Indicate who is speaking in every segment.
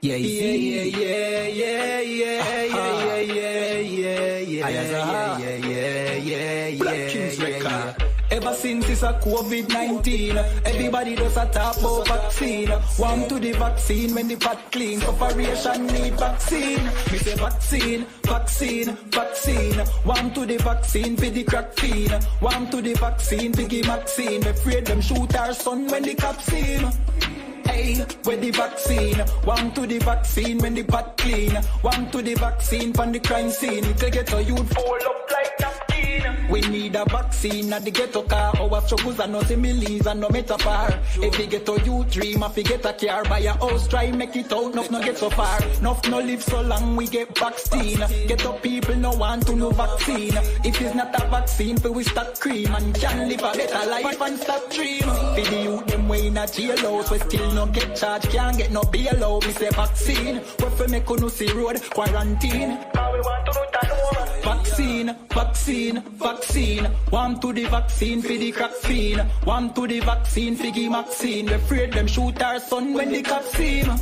Speaker 1: Yeah, Ever since it's a COVID-19, everybody does a talk about vaccine. Warm to the vaccine when the pot clean. Operation need vaccine. We say vaccine, vaccine, vaccine. Warm to the vaccine for the crack fiend. Warm to the vaccine for the vaccine. We afraid them shoot our son when the cops see him. Hey, where the vaccine? One to the vaccine when the pot clean. One to the vaccine from the crime scene. Little ghetto youth fall up like napkin. We need a vaccine at the ghetto car. Our struggles are not similes and no metaphor. If you get a youth dream, if you get a car, buy a house, try make it out, no get so far. No live so long, we get vaccine. Get up people no want to no vaccine. If it's not a vaccine, we stop cream and can live a better life and stop dream. For the youth them way in a jail house, we still no get charged, can't get no bail out. We say vaccine, we fi make no see road quarantine. Vaccine, vaccine, vaccine. One to the vaccine for the crack fiend. One to the vaccine for the vaccine. We afraid them shoot our son when the cops see him.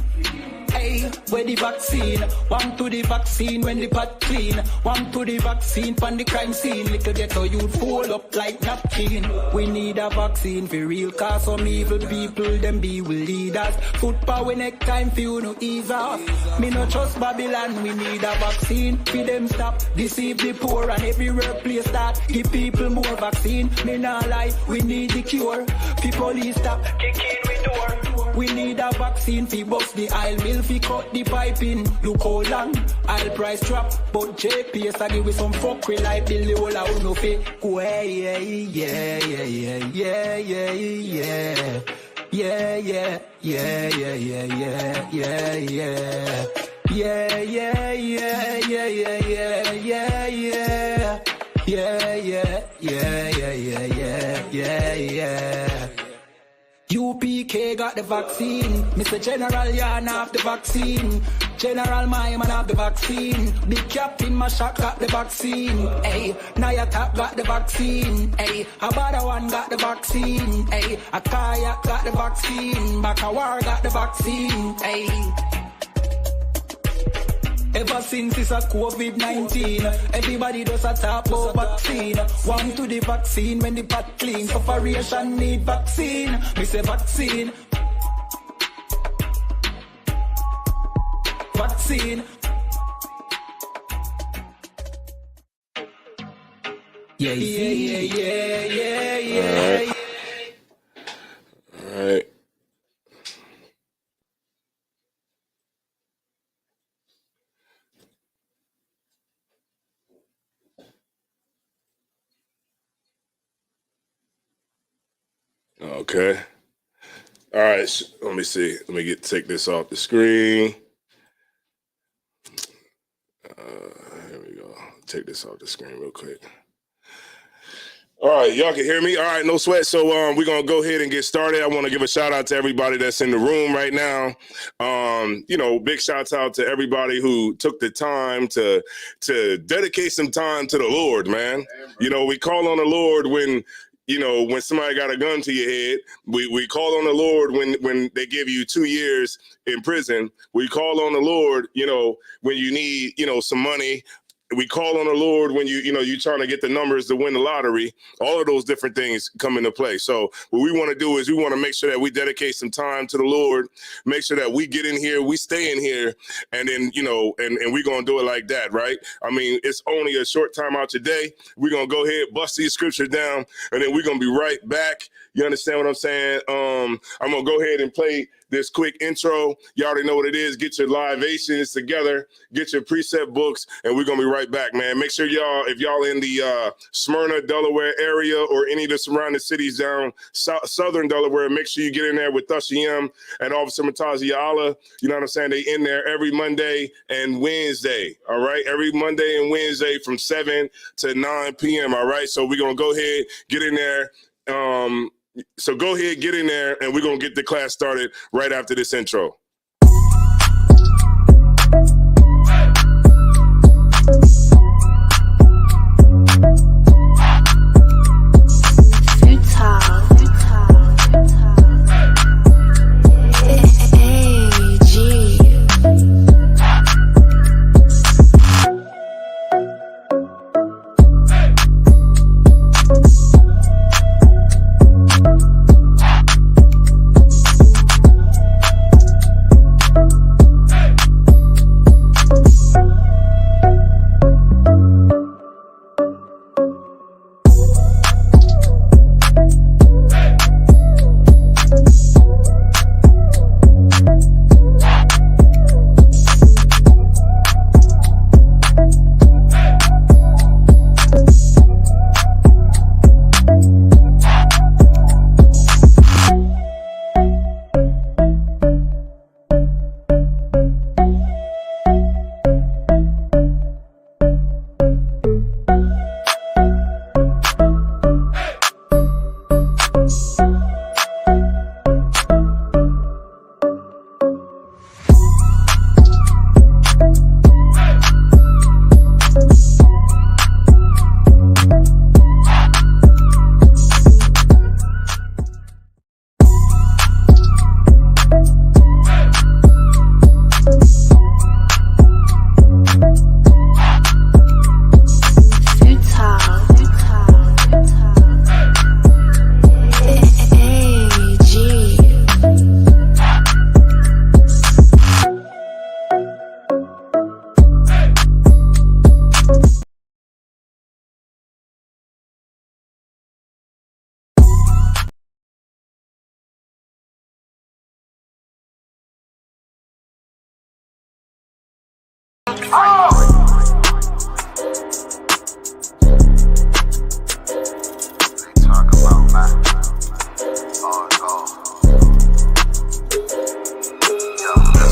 Speaker 1: Hey, where the vaccine? One to the vaccine when the pot clean. One to the vaccine from the crime scene. Little ghetto youth fall up like napkin. We need a vaccine for real, cause some evil people them be will lead us. Foot power next time for you no ease off. Me no trust Babylon, we need a vaccine. For them stop, deceive the poor and every workplace start. Give people more vaccine, me nah lie, we need the cure. People stop, kick in we door. We need a vaccine for bust the aisle mill, fi cut the piping. Look how long, I'll price drop. But JPS I give we some fuck we like the whole I no fake. Go yeah, yeah, yeah, yeah, yeah, yeah, yeah. Yeah, yeah, yeah, yeah, yeah, yeah, yeah, yeah. Yeah, yeah, yeah, yeah, yeah, yeah, yeah, yeah. Yeah, yeah, yeah, yeah, yeah, yeah, yeah. UPK got the vaccine. Mr. General Yarn have the vaccine. General my man have the vaccine. Big Captain Mashak got the vaccine. Hey, Nayatap got the vaccine. Hey, Abada one got the vaccine. Hey, Akaya got the vaccine. Bakawar got the vaccine. Hey. Ever since it's a COVID-19, everybody does a talk about vaccine. One to the vaccine when the pot clean. Operation need vaccine. We say vaccine. Vaccine. Yeah, yeah, yeah, yeah, yeah, yeah.
Speaker 2: All right. Okay. All right. So let me see. Let me take this off the screen. Here we go. Take this off the screen real quick. All right, y'all can hear me? All right, no sweat. So we're going to go ahead and get started. I want to give a shout out to everybody that's in the room right now. You know, big shouts out to everybody who took the time to dedicate some time to the Lord, man. You know, we call on the Lord when somebody got a gun to your head. We call on the Lord when they give you 2 years in prison. We call on the Lord, when you need, some money. We call on the Lord when you're trying to get the numbers to win the lottery. All of those different things come into play. So what we want to do is we want to make sure that we dedicate some time to the Lord, make sure that we get in here, we stay in here, and then, and we're going to do it like that, right? I mean, it's only a short time out today. We're going to go ahead, bust these scriptures down, and then we're going to be right back. You understand what I'm saying? I'm going to go ahead and play this quick intro. You already know what it is. Get your libations together, get your precept books, and we're going to be right back, man. Make sure if y'all in the Smyrna, Delaware area or any of the surrounding cities down southern Delaware, make sure you get in there with Thashiem and Officer Matazi Allah. You know what I'm saying? They in there every Monday and Wednesday, all right? Every Monday and Wednesday from 7 to 9 p.m., all right? So we're going to go ahead, get in there. So go ahead, get in there, and we're going to get the class started right after this intro.
Speaker 3: It's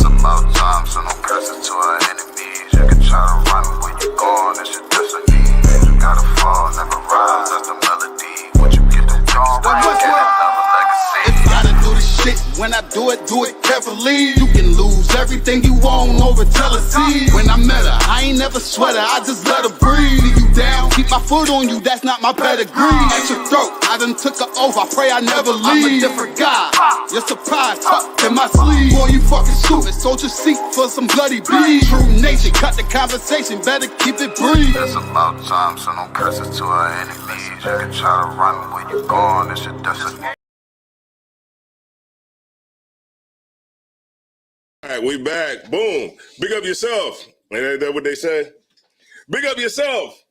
Speaker 3: about time, so no curses to our enemies. You can try to run when you're gone, it's your destiny. You gotta fall, never rise, that's the melody. What you get the job right, get another legacy.
Speaker 4: If you gotta do the shit, when I do it carefully. You can lose everything you own over jealousy. When I met her, I ain't never sweat her, I just let her breathe. Leave you down, keep my foot on you, that's not my pedigree. At your throat, I done took an oath, I pray I never leave. I'm a different guy, you're surprised, tucked in my sleeve. Boy, you fucking stupid, soldier seat for some bloody beef. True nation, cut the conversation, better keep it brief.
Speaker 3: It's about time, so no curses to our enemies. You can try to run when you're gone, it's your destiny.
Speaker 2: All right, we back. Boom. Big up yourself. Ain't that what they say? Big up yourself.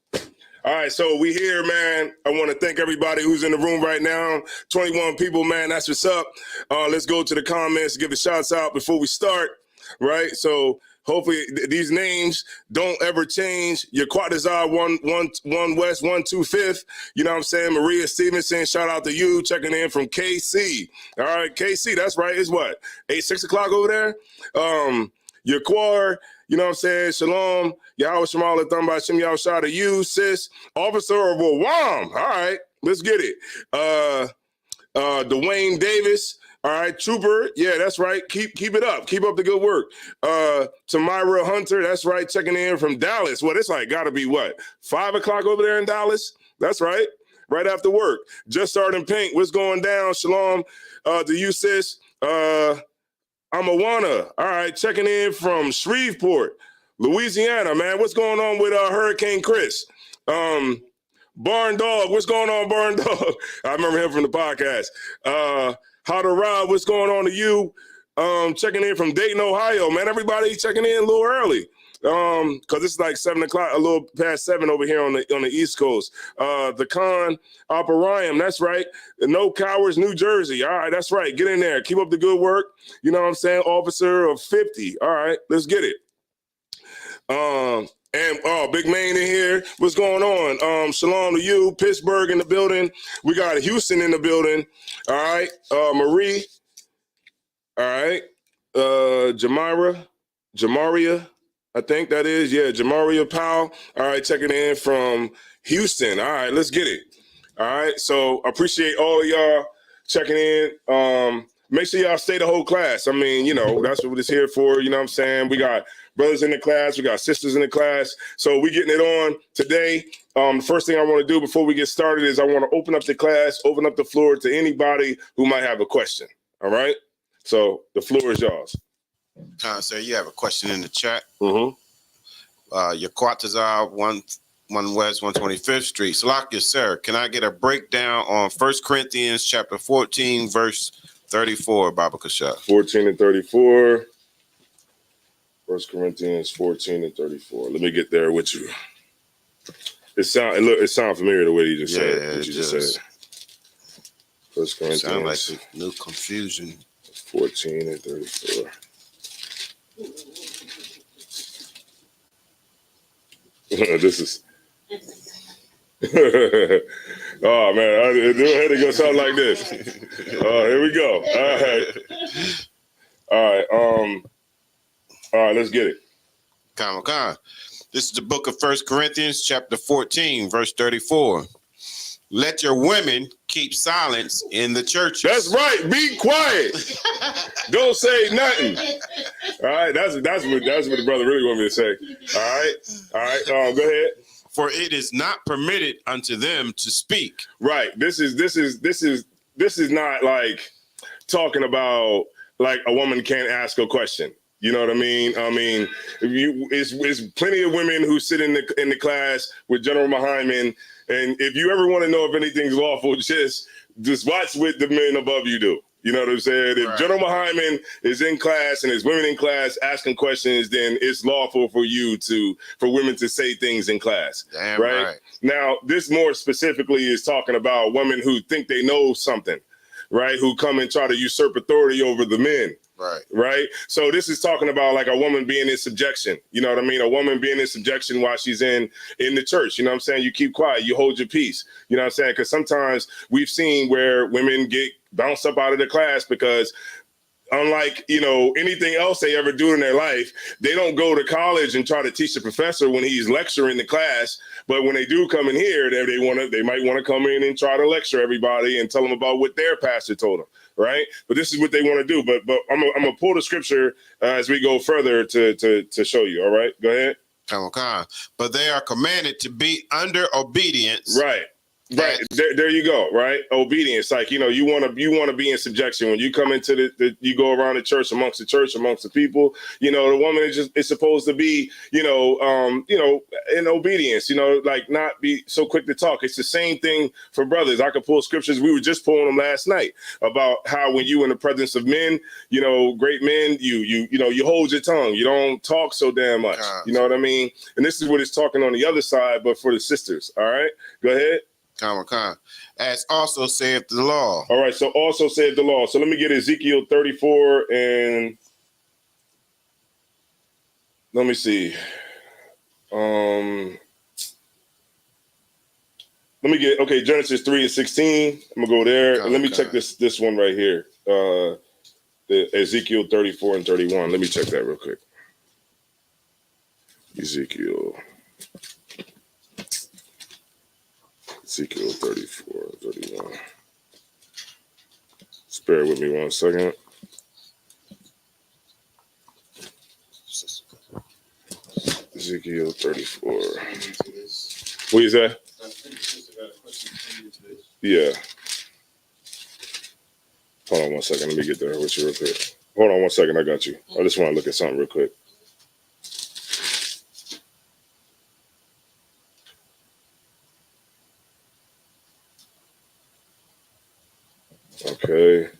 Speaker 2: All right, so we here, man. I want to thank everybody who's in the room right now. 21 people, man. That's what's up. Let's go to the comments, give the shouts out before we start, right? So hopefully these names don't ever change. Your Quatazar 1 West 125th. You know what I'm saying? Maria Stevenson, shout out to you, checking in from KC. All right, KC, that's right. It's what? 6 o'clock over there? Your Quar, you know what I'm saying? Shalom. Yahweh Shemal Thumba Shem Yahweh Shah to you, sis. Officer of Wawam. All right, let's get it. Dwayne Davis. All right, Trooper. Yeah, that's right. Keep it up. Keep up the good work. Tamira Hunter. That's right. Checking in from Dallas. What it's like? Got to be what? 5 o'clock over there in Dallas. That's right. Right after work. Just starting Pink. What's going down? Shalom to you, sis. Amawana. All right, checking in from Shreveport, Louisiana. Man, what's going on with Hurricane Chris? Barn Dog. What's going on, Barn Dog? I remember him from the podcast. How to Rob, what's going on to you? Checking in from Dayton, Ohio, man. Everybody checking in a little early. Cause it's like 7 o'clock, a little past 7 over here on the East Coast. The Con Operarium, that's right. No Cowards, New Jersey. All right, that's right. Get in there. Keep up the good work. You know what I'm saying? Officer of 50. All right, let's get it. And Big Main in here. What's going on? Shalom to you. Pittsburgh in the building. We got Houston in the building. All right. Marie. All right. Jamaria. I think that is. Yeah, Jamaria Powell. All right. Checking in from Houston. All right. Let's get it. All right. So appreciate all of y'all checking in. Make sure y'all stay the whole class. I mean, you know, that's what it's here for. You know what I'm saying? We got brothers in the class. We got sisters in the class. So we getting it on today. The first thing I want to do before we get started is I want to open up the class, open up the floor to anybody who might have a question. All right? So the floor is yours.
Speaker 5: Sir, you have a question in the chat.
Speaker 2: Mm-hmm.
Speaker 5: Your Quatazar 1 West 125th Street. Salakia, sir, can I get a breakdown on 1 Corinthians chapter 14, verse 34, Baba Kasha?
Speaker 2: 14 and 34. 1 Corinthians 14 and 34. Let me get there with you. It sound familiar the way you just said it. What you just said. 1 Corinthians.
Speaker 5: Sound like a new confusion.
Speaker 2: 14 and 34. This is. Oh man, I had to go something like this. Here we go. All right, let's get it.
Speaker 5: Khan. This is the book of 1 Corinthians, chapter 14, verse 34. Let your women keep silence in the churches.
Speaker 2: That's right. Be quiet. Don't say nothing. All right. That's what the brother really wanted me to say. All right. Go ahead.
Speaker 5: For it is not permitted unto them to speak.
Speaker 2: Right. This is not like talking about like a woman can't ask a question. You know what I mean? I mean, it's plenty of women who sit in the class with General Mahaiman, and if you ever want to know if anything's lawful, just watch what the men above you do. You know what I'm saying? If General Mahaiman is in class and there's women in class asking questions, then it's lawful for women to say things in class.
Speaker 5: Damn right.
Speaker 2: Now, this more specifically is talking about women who think they know something, right? Who come and try to usurp authority over the men. Right. So this is talking about like a woman being in subjection. You know what I mean? A woman being in subjection while she's in the church. You know what I'm saying? You keep quiet. You hold your peace. You know what I'm saying? Because sometimes we've seen where women get bounced up out of the class because unlike, anything else they ever do in their life, they don't go to college and try to teach the professor when he's lecturing the class. But when they do come in here, they might want to come in and try to lecture everybody and tell them about what their pastor told them. Right. But this is what they want to do. But I'm going to pull the scripture as we go further to show you. All right. Go ahead.
Speaker 5: But they are commanded to be under obedience.
Speaker 2: Right. Right. There you go. Right. Obedience. Like, you want to be in subjection when you come into you go around the church, amongst the people, the woman is supposed to be, in obedience, like not be so quick to talk. It's the same thing for brothers. I could pull scriptures. We were just pulling them last night about how when you in the presence of men, great men, you hold your tongue. You don't talk so damn much. You know what I mean? And this is what it's talking on the other side, but for the sisters. All right. Go ahead.
Speaker 5: As also saith the law.
Speaker 2: All right, so also saith the law. So let me get Ezekiel 34 and let me see. Let me get Genesis 3 and 16. I'm gonna go there. And let me check this one right here. The Ezekiel 34 and 31. Let me check that real quick. Ezekiel 34, 31. Just bear with me 1 second. Ezekiel 34. What is that? Yeah. Hold on 1 second. Let me get there with you real quick. Hold on 1 second. I got you. I just want to look at something real quick. Okay.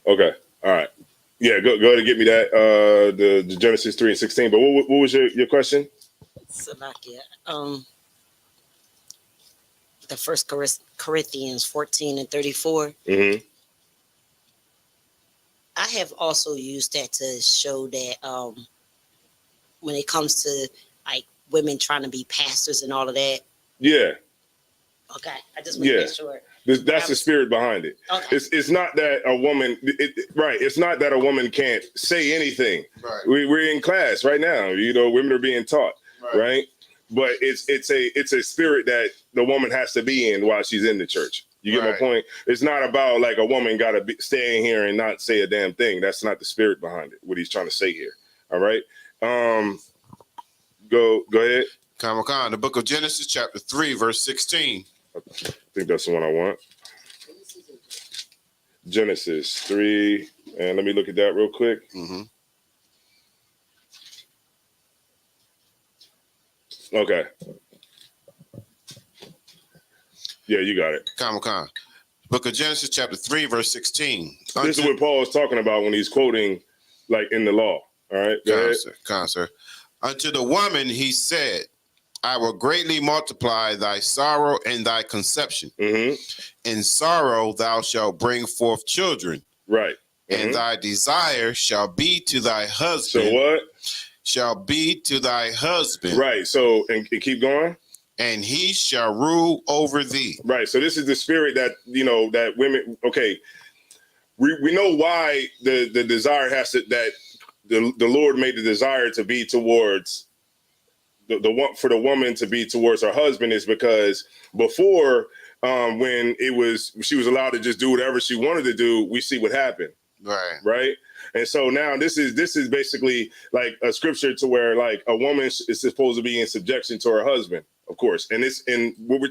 Speaker 2: Okay. All right. Yeah, go ahead and get me that the Genesis 3 and 16. But what was your question?
Speaker 6: Salakia. The First Corinthians 14 and 34.
Speaker 2: Mm-hmm.
Speaker 6: I have also used that to show that when it comes to like women trying to be pastors and all of that.
Speaker 2: Yeah.
Speaker 6: Okay. I just want to make sure.
Speaker 2: That's the spirit behind it.
Speaker 6: Okay.
Speaker 2: It's not that a woman, right? It's not that a woman can't say anything.
Speaker 5: Right.
Speaker 2: We're in class right now. Women are being taught, right? But it's a spirit that the woman has to be in while she's in the church. You get my point? It's not about like a woman got to stay in here and not say a damn thing. That's not the spirit behind it. What he's trying to say here. All right. Go ahead.
Speaker 5: The book of Genesis, chapter 3, verse 16.
Speaker 2: I think that's the one I want. Genesis 3. And let me look at that real quick.
Speaker 5: Mm-hmm.
Speaker 2: Okay. Yeah, you got it.
Speaker 5: Book of Genesis, chapter 3, verse 16.
Speaker 2: This is what Paul is talking about when he's quoting, like, in the law. All right? Go ahead.
Speaker 5: Sir. Unto the woman he said, I will greatly multiply thy sorrow and thy conception.
Speaker 2: Mm-hmm.
Speaker 5: In sorrow thou shalt bring forth children.
Speaker 2: Right.
Speaker 5: Mm-hmm. And thy desire shall be to thy husband.
Speaker 2: So what?
Speaker 5: Shall be to thy husband.
Speaker 2: Right. So, and keep going.
Speaker 5: And he shall rule over thee.
Speaker 2: Right. So this is the spirit that, that women, okay. We know why the desire has to, that the Lord made the desire to be towards the one for the woman to be towards her husband is because before when she was allowed to just do whatever she wanted to do, we see what happened. Right. And so now this is basically like a scripture to where like a woman is supposed to be in subjection to her husband, of course. And what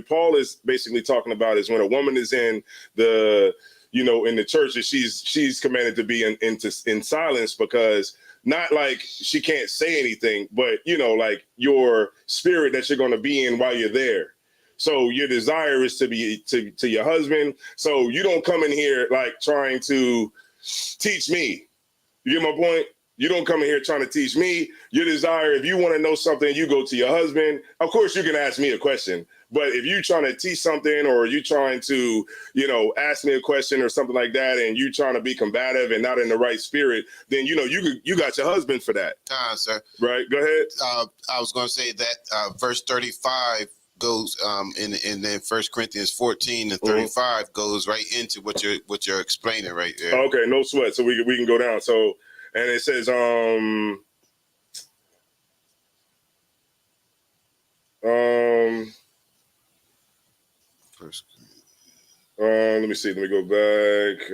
Speaker 2: Paul is basically talking about is when a woman is in the, in the church, and she's commanded to be in silence, because not like she can't say anything, but like your spirit that you're going to be in while you're there. So your desire is to be to your husband. So you don't come in here like trying to teach me. You get my point? You don't come in here trying to teach me. Your desire, if you want to know something, you go to your husband. Of course, you can ask me a question. But if you're trying to teach something, or you trying to, ask me a question or something like that, and you trying to be combative and not in the right spirit, then you got your husband for that.
Speaker 5: Sir.
Speaker 2: Right. Go ahead.
Speaker 5: I was going to say that verse 35 goes and then 1 Corinthians 14 and 35 goes right into what you're explaining right there.
Speaker 2: Okay, no sweat. So we can go down. So, and it says let me see. Let me go back.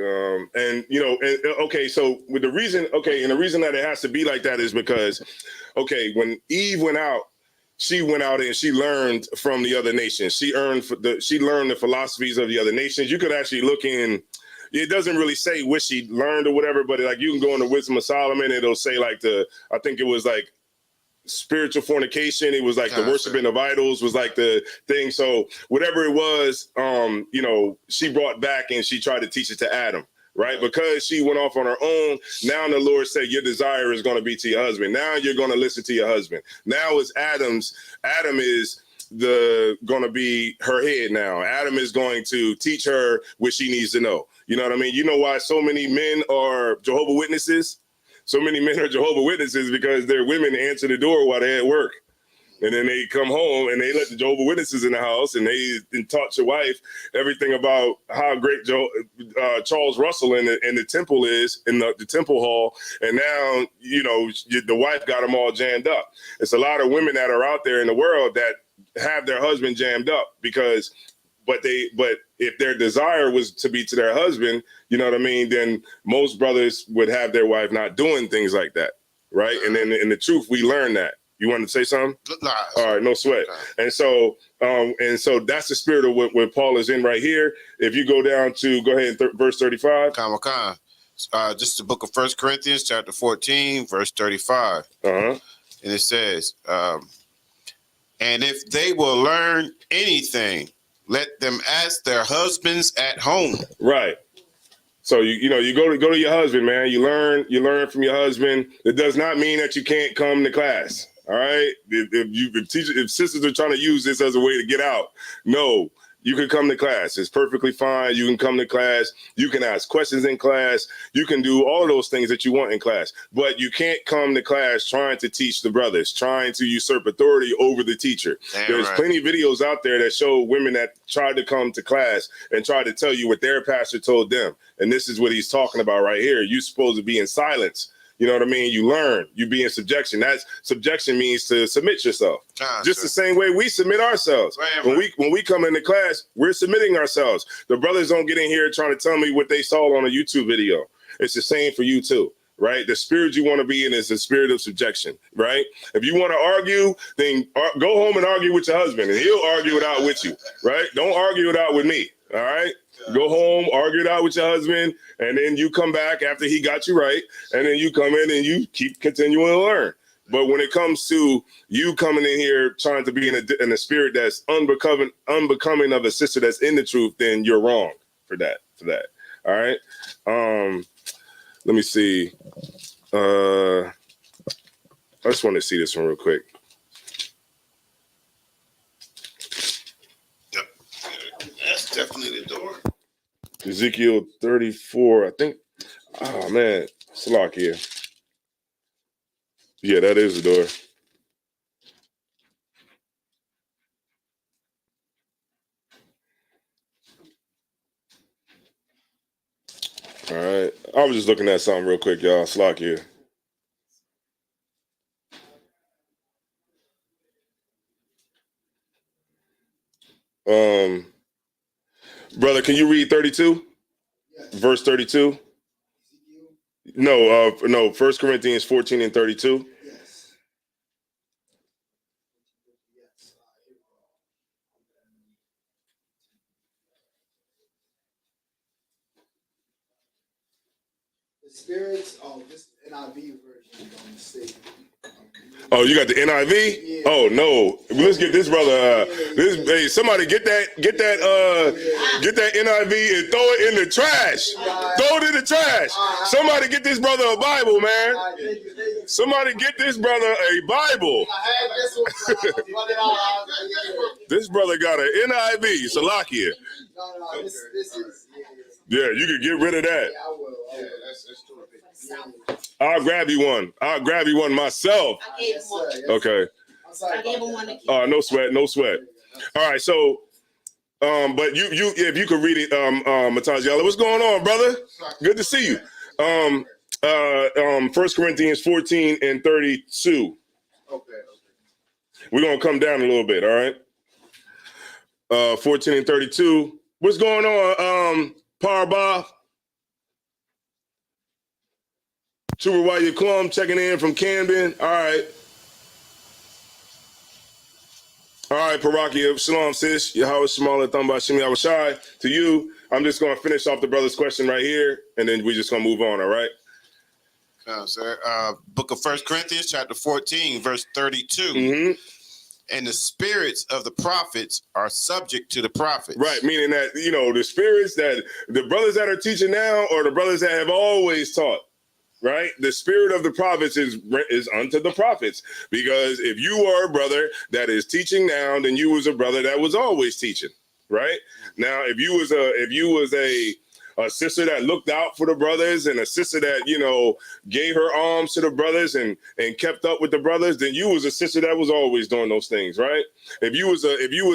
Speaker 2: Okay. So with the reason, and the reason that it has to be like that is because, when Eve went out, she went out and she learned from the other nations. She learned the philosophies of the other nations. You could actually look in. It doesn't really say what she learned or whatever, but like you can go in the Wisdom of Solomon. It'll say like I think it was like spiritual fornication. It was like the worshiping of idols was like the thing. So whatever it was, she brought back and she tried to teach it to Adam. Right, because she went off on her own. Now the Lord said, your desire is going to be to your husband. Now you're going to listen to your husband. Now it's Adam's. Adam is going to be her head now. Adam is going to teach her what she needs to know. You know what I mean? You know why so many men are Jehovah's Witnesses? So many men are Jehovah's Witnesses because their women answer the door while they're at work. And then they come home and they let the Jehovah's Witnesses in the house, and they taught your wife everything about how great Charles Russell in the temple is, in the temple hall. And now, the wife got them all jammed up. It's a lot of women that are out there in the world that have their husband jammed up but if their desire was to be to their husband, you know what I mean, then most brothers would have their wife not doing things like that. Right. And then in the truth, we learn that. You want to say something?
Speaker 5: Nah,
Speaker 2: all right, no sweat. And so that's the spirit of what Paul is in right here. If you go down to verse 35.
Speaker 5: Just the book of 1 Corinthians, chapter 14, verse 35. And it says, and if they will learn anything, let them ask their husbands at home. Right.
Speaker 2: So you go to your husband, man. You learn from your husband. It does not mean that you can't come to class. All right. If sisters are trying to use this as a way to get out, no, you can come to class. It's perfectly fine. You can come to class. You can ask questions in class. You can do all those things that you want in class, but you can't come to class trying to teach the brothers, trying to usurp authority over the teacher. There's plenty of videos out there that show women that tried to come to class and tried to tell you what their pastor told them. And this is what he's talking about right here. You're supposed to be in silence. You know what I mean? You learn, you be in subjection. That's subjection means to submit yourself. Just the same way we submit ourselves. When we come into class, we're submitting ourselves. The brothers don't get in here trying to tell me what they saw on a YouTube video. It's the same for you too, right? The spirit you want to be in is the spirit of subjection, right? If you want to argue, then go home and argue with your husband, and he'll argue it out with you, right? Don't argue it out with me, all right? Go home, argue it out with your husband, and then you come back after he got you right, and then you come in and you keep continuing to learn. But when it comes to you coming in here trying to be in a spirit that's unbecoming of a sister that's in the truth, then you're wrong for that. All right. Let me see. I just want to see this one real quick.
Speaker 5: Yep. That's definitely the door.
Speaker 2: Ezekiel 34, I think. Oh man, it's locked here. Yeah, that is the door. All right. I was just looking at something real quick, y'all. It's locked here. Brother, can you read 32? Yes. Verse 32? No, 1 Corinthians 14 and 32.
Speaker 7: Yes. The spirits, this NIV version don't say.
Speaker 2: Oh, you got the NIV? Yeah. Oh no! Let's get this brother. Hey, somebody get that NIV and throw it in the trash. Throw it in the trash. Somebody get this brother a Bible, man. Somebody get this brother a Bible.
Speaker 7: I had this one.
Speaker 2: This brother got an NIV, Salakia.
Speaker 7: No, this is.
Speaker 2: Yeah, you could get rid of that.
Speaker 7: I will.
Speaker 2: I'll grab you one. I'll grab you one myself.
Speaker 6: I gave him one.
Speaker 2: Okay.
Speaker 6: I gave him one to keep.
Speaker 2: No sweat, no sweat. All right, so but you if you could read it, Mataziala, what's going on, brother? Good to see you. 1 Corinthians 14 and 32.
Speaker 7: Okay.
Speaker 2: We're gonna come down a little bit, all right? 14 and 32. What's going on, Parba? Chuba Klum checking in from Camden. All right. All right, Parakia. Shalom, sis. Yahweh Shemala Thamba Shemi Awashai. To you, I'm just going to finish off the brother's question right here, and then we're just going to move on, all right?
Speaker 5: Sir. Book of 1 Corinthians, chapter 14, verse 32.
Speaker 2: Mm-hmm.
Speaker 5: And the spirits of the prophets are subject to the prophets.
Speaker 2: Right, meaning that, the spirits that the brothers that are teaching now or the brothers that have always taught. Right, the spirit of the prophets is unto the prophets, because if you are a brother that is teaching now, then you was a brother that was always teaching. Right now, if you was a sister that looked out for the brothers and a sister that gave her arms to the brothers and kept up with the brothers, then you was a sister that was always doing those things. Right. If you was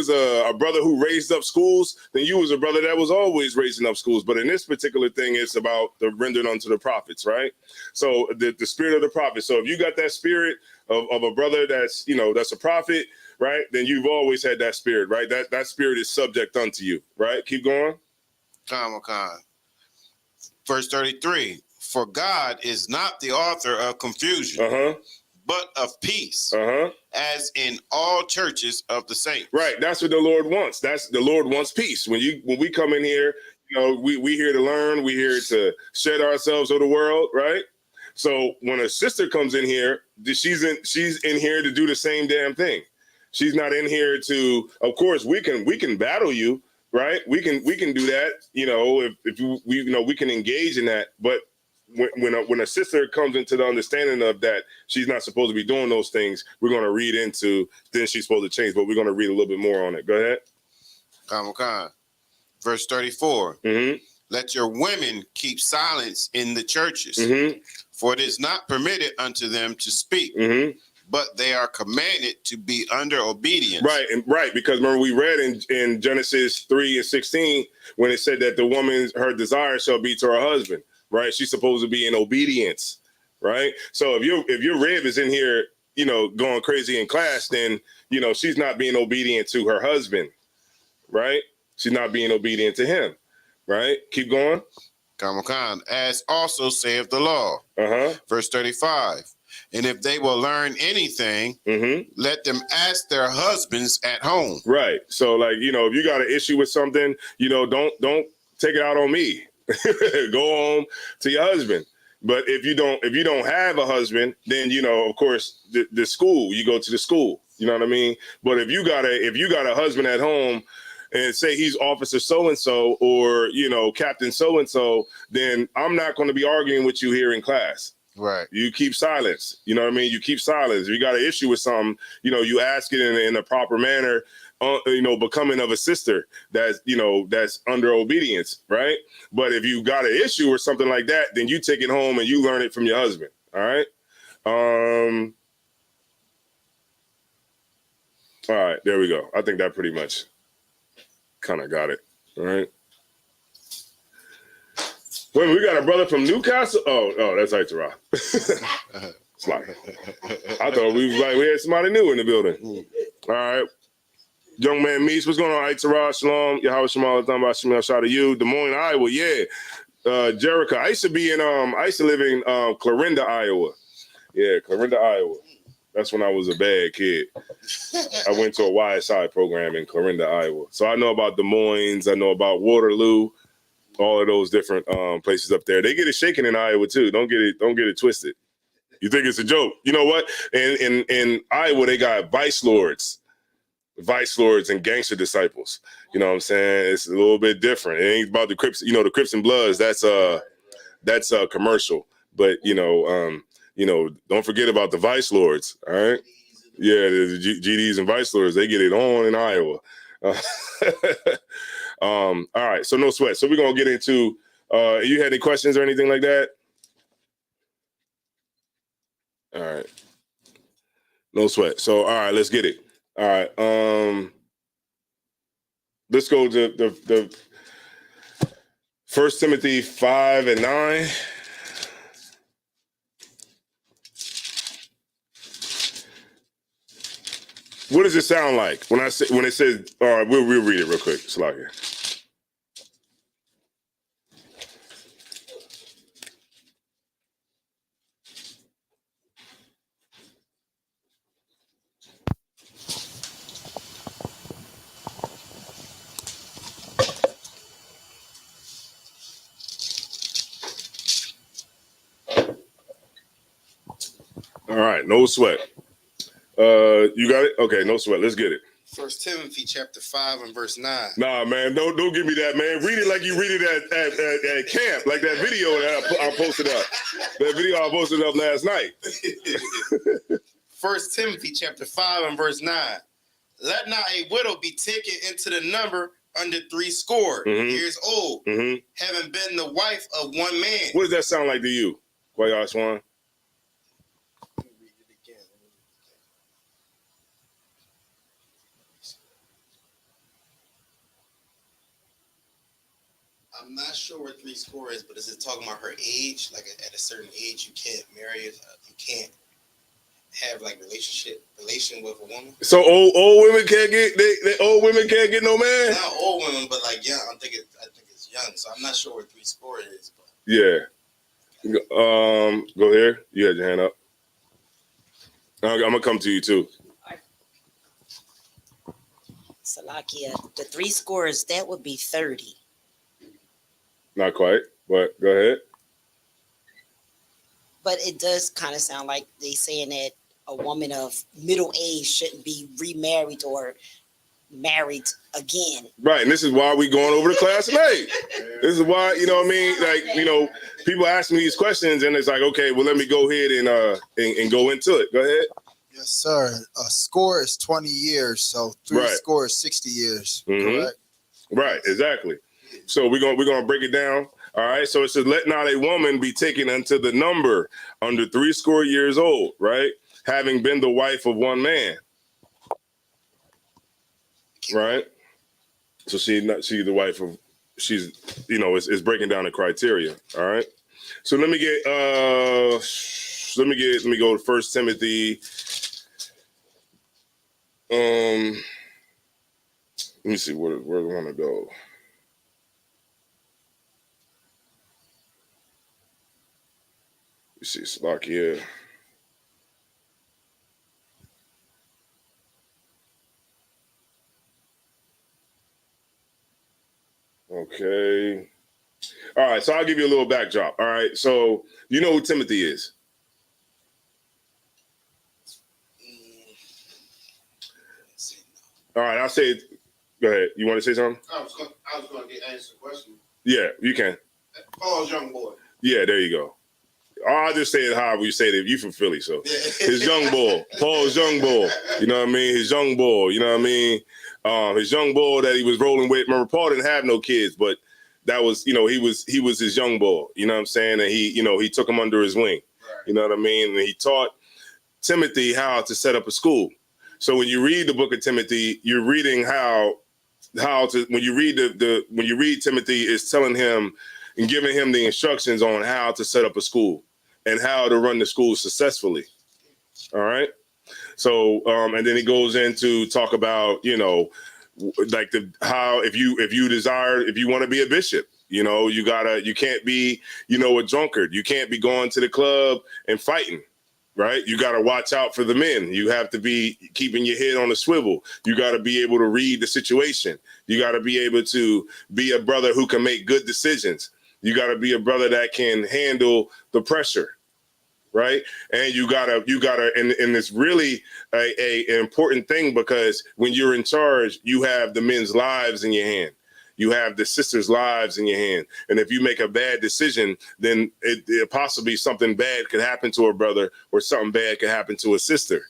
Speaker 2: a brother who raised up schools, then you was a brother that was always raising up schools. But in this particular thing, it's about the rendered unto the prophets. Right. So the spirit of the prophet. So if you got that spirit of a brother that's a prophet, right, then you've always had that spirit. Right. That spirit is subject unto you. Right. Keep going.
Speaker 5: Verse 33, for God is not the author of confusion, but of peace, as in all churches of the saints.
Speaker 2: Right, that's what the Lord wants. The Lord wants peace. When we come in here, we here to learn, we here to shed ourselves of the world, right? So when a sister comes in here, she's in here to do the same damn thing. She's not in here to, of course, we can battle you. Right, we can do that. If we can engage in that. But when a sister comes into the understanding of that she's not supposed to be doing those things, we're going to read into then she's supposed to change. But we're going to read a little bit more on it. Go ahead.
Speaker 5: Verse 34. Let your women keep silence in the churches, for it is not permitted unto them to speak. But they are commanded to be under obedience.
Speaker 2: Right, because remember we read in Genesis 3 and 16 when it said that the woman, her desire shall be to her husband. Right, she's supposed to be in obedience. Right, so if your rib is in here, going crazy in class, then she's not being obedient to her husband. Right, she's not being obedient to him. Right, keep going.
Speaker 5: As also saith the law. Verse 35. And if they will learn anything, let them ask their husbands at home.
Speaker 2: Right. So, if you got an issue with something, don't take it out on me. Go home to your husband. But if you don't have a husband, then of course the school, you go to the school. You know what I mean? But if you got a husband at home and say he's officer so and so or captain so and so, then I'm not going to be arguing with you here in class.
Speaker 5: Right.
Speaker 2: You keep silence. You know what I mean? You keep silence. If you got an issue with something, you ask it in a proper manner, becoming of a sister that's under obedience, right? But if you got an issue or something like that, then you take it home and you learn it from your husband. All right. All right. There we go. I think that pretty much kind of got it. All right. Wait, we got a brother from Newcastle. Oh, that's Aitzerah. I thought we had somebody new in the building. All right, young man Meese, what's going on? Aitzerah, Shalom, Yahweh Shemal, Thamba Shemel, shout out to you, Des Moines, Iowa. Yeah, Jericho. I used to live in Clarinda, Iowa. Yeah, Clarinda, Iowa. That's when I was a bad kid. I went to a YSI program in Clarinda, Iowa. So I know about Des Moines. I know about Waterloo. All of those different places up there. They get it shaken in Iowa too. Don't get it twisted. You think it's a joke. You know what? In Iowa, they got vice lords and gangster disciples. You know what I'm saying? It's a little bit different. It ain't about the Crips, the Crips and Bloods. That's a commercial. But don't forget about the vice lords. All right. Yeah, the GDs and vice lords, they get it on in Iowa. All right, so no sweat. So we're gonna get into. You had any questions or anything like that? All right, no sweat. So all right, let's get it. All right, let's go to the 1 Timothy 5 and 9. What does it sound like when it says? All right, we'll read it real quick. Slakia. All right, no sweat. You got it? Okay, no sweat. Let's get it.
Speaker 5: 1 Timothy chapter 5 and verse 9.
Speaker 2: Nah, man, don't give me that, man. Read it like you read it at camp, like that video that I posted up. That video I posted up last night.
Speaker 5: 1 Timothy chapter 5 and verse 9. Let not a widow be taken into the number under 80 years old, having been the wife of one man.
Speaker 2: What does that sound like to you, Kwaya Swan?
Speaker 5: I'm not sure what 80 is, but is it talking about her age? Like at a certain age, you can't marry, you can't have like relation with a woman.
Speaker 2: So old women can't get they old women can't get no man.
Speaker 5: Not old women, but like young. I think it's young. So I'm not sure what 80 is. But
Speaker 2: yeah. Go here. You had your hand up. I'm gonna come to you too.
Speaker 6: Salakia, the 80, that would be 30.
Speaker 2: Not quite, but go ahead.
Speaker 6: But it does kind of sound like they saying that a woman of middle age shouldn't be remarried or married again.
Speaker 2: Right, and this is why we going over the class tonight. This is why, you know what I mean? Like, people ask me these questions and it's like, okay, well, let me go ahead and go into it. Go ahead.
Speaker 7: Yes, sir. A score is 20 years, so 3 scores 60 years. Correct?
Speaker 2: Right, exactly. So we're gonna break it down. All right. So it says, let not a woman be taken unto the number under 80 years old, right? Having been the wife of one man. Right. So she's the wife of, it's breaking down the criteria. All right. So let me go to 1 Timothy. Let me see where I want to go. You see, Slovakia. Okay. All right, so I'll give you a little backdrop. All right, so you know who Timothy is? All right, I'll say it. Go ahead. You want to say something?
Speaker 5: I was going to answer the question.
Speaker 2: Yeah, you can.
Speaker 5: Paul's young boy.
Speaker 2: Yeah, there you go. I'll just say it however you say it. You from Philly, so his young bull, Paul's young bull. You know what I mean? His young bull. You know what I mean? His young bull that he was rolling with. Remember, Paul didn't have no kids, but that was, he was his young bull. You know what I'm saying? And he took him under his wing. Right. You know what I mean? And he taught Timothy how to set up a school. So when you read the book of Timothy, you're reading how to. When you read Timothy, it's telling him and giving him the instructions on how to set up a school and how to run the school successfully. All right. So, and then he goes into talk about, like if you want to be a bishop, you can't be, a drunkard. You can't be going to the club and fighting, right? You got to watch out for the men. You have to be keeping your head on a swivel. You got to be able to read the situation. You got to be able to be a brother who can make good decisions. You got to be a brother that can handle the pressure, right? And you gotta, and it's really an important thing, because when you're in charge, you have the men's lives in your hand. You have the sisters' lives in your hand. And if you make a bad decision, then it possibly something bad could happen to a brother or something bad could happen to a sister.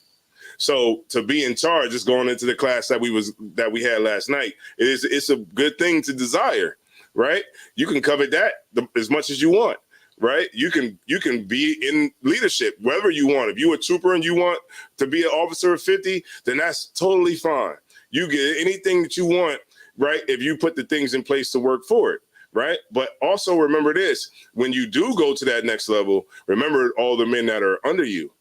Speaker 2: So to be in charge, just going into the class that we had last night, it's a good thing to desire, right? You can covet that as much as you want, right? You can be in leadership, whether you want. If you're a trooper and you want to be an officer of 50, then that's totally fine. You get anything that you want, right? If you put the things in place to work for it, right? But also remember this, when you do go to that next level, remember all the men that are under you.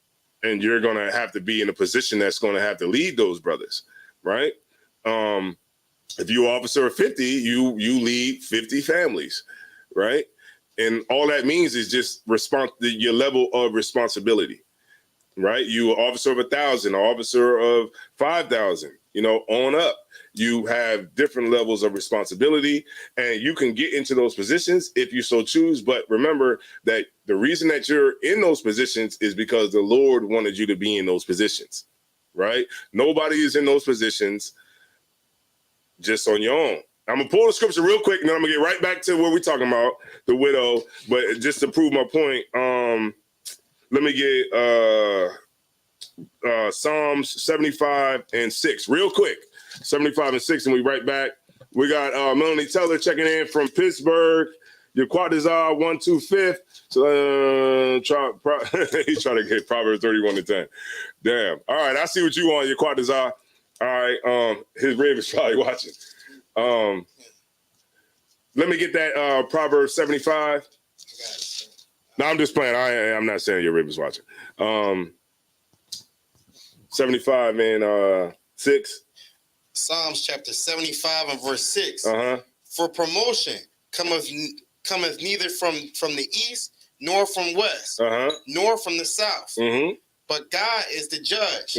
Speaker 2: And you're going to have to be in a position that's going to have to lead those brothers, right? If you're officer of 50, you lead 50 families, right? And all that means is just your level of responsibility, right? You are officer of 1,000, officer of 5,000, on up. You have different levels of responsibility, and you can get into those positions if you so choose. But remember that the reason that you're in those positions is because the Lord wanted you to be in those positions, right? Nobody is in those positions just on your own. I'm going to pull the scripture real quick, and then I'm going to get right back to what we're talking about, the widow. But just to prove my point, let me get Psalms 75 and 6 real quick. 75 and 6, and we right back. We got Melanie Teller checking in from Pittsburgh. Your Quadazar 125th. So he's trying to get Proverbs 31 to 10. Damn. All right, I see what you want, your Quadazar. All right, his rib is probably watching. Let me get that Proverbs 75. No, I'm just playing. I'm not saying your rib is watching. 75 and 6.
Speaker 8: Psalms chapter 75 and verse 6.
Speaker 2: For
Speaker 8: promotion cometh neither from the east, nor from west, nor from the south. But God is the judge.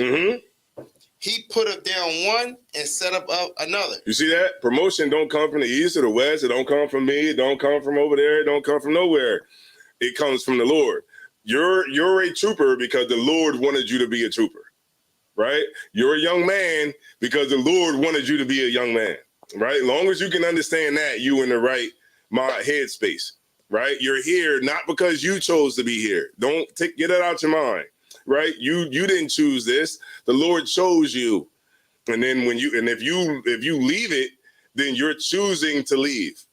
Speaker 8: He putteth down one and set up another.
Speaker 2: You see that? Promotion don't come from the east or the west. It don't come from me. It don't come from over there. It don't come from nowhere. It comes from the Lord. You're a trooper because the Lord wanted you to be a trooper. Right? You're a young man because the Lord wanted you to be a young man, right? As long as you can understand that, you in the right headspace, right? You're here not because you chose to be here. Get that out your mind, right? You didn't choose this. The Lord chose you. And then if you leave it, then you're choosing to leave,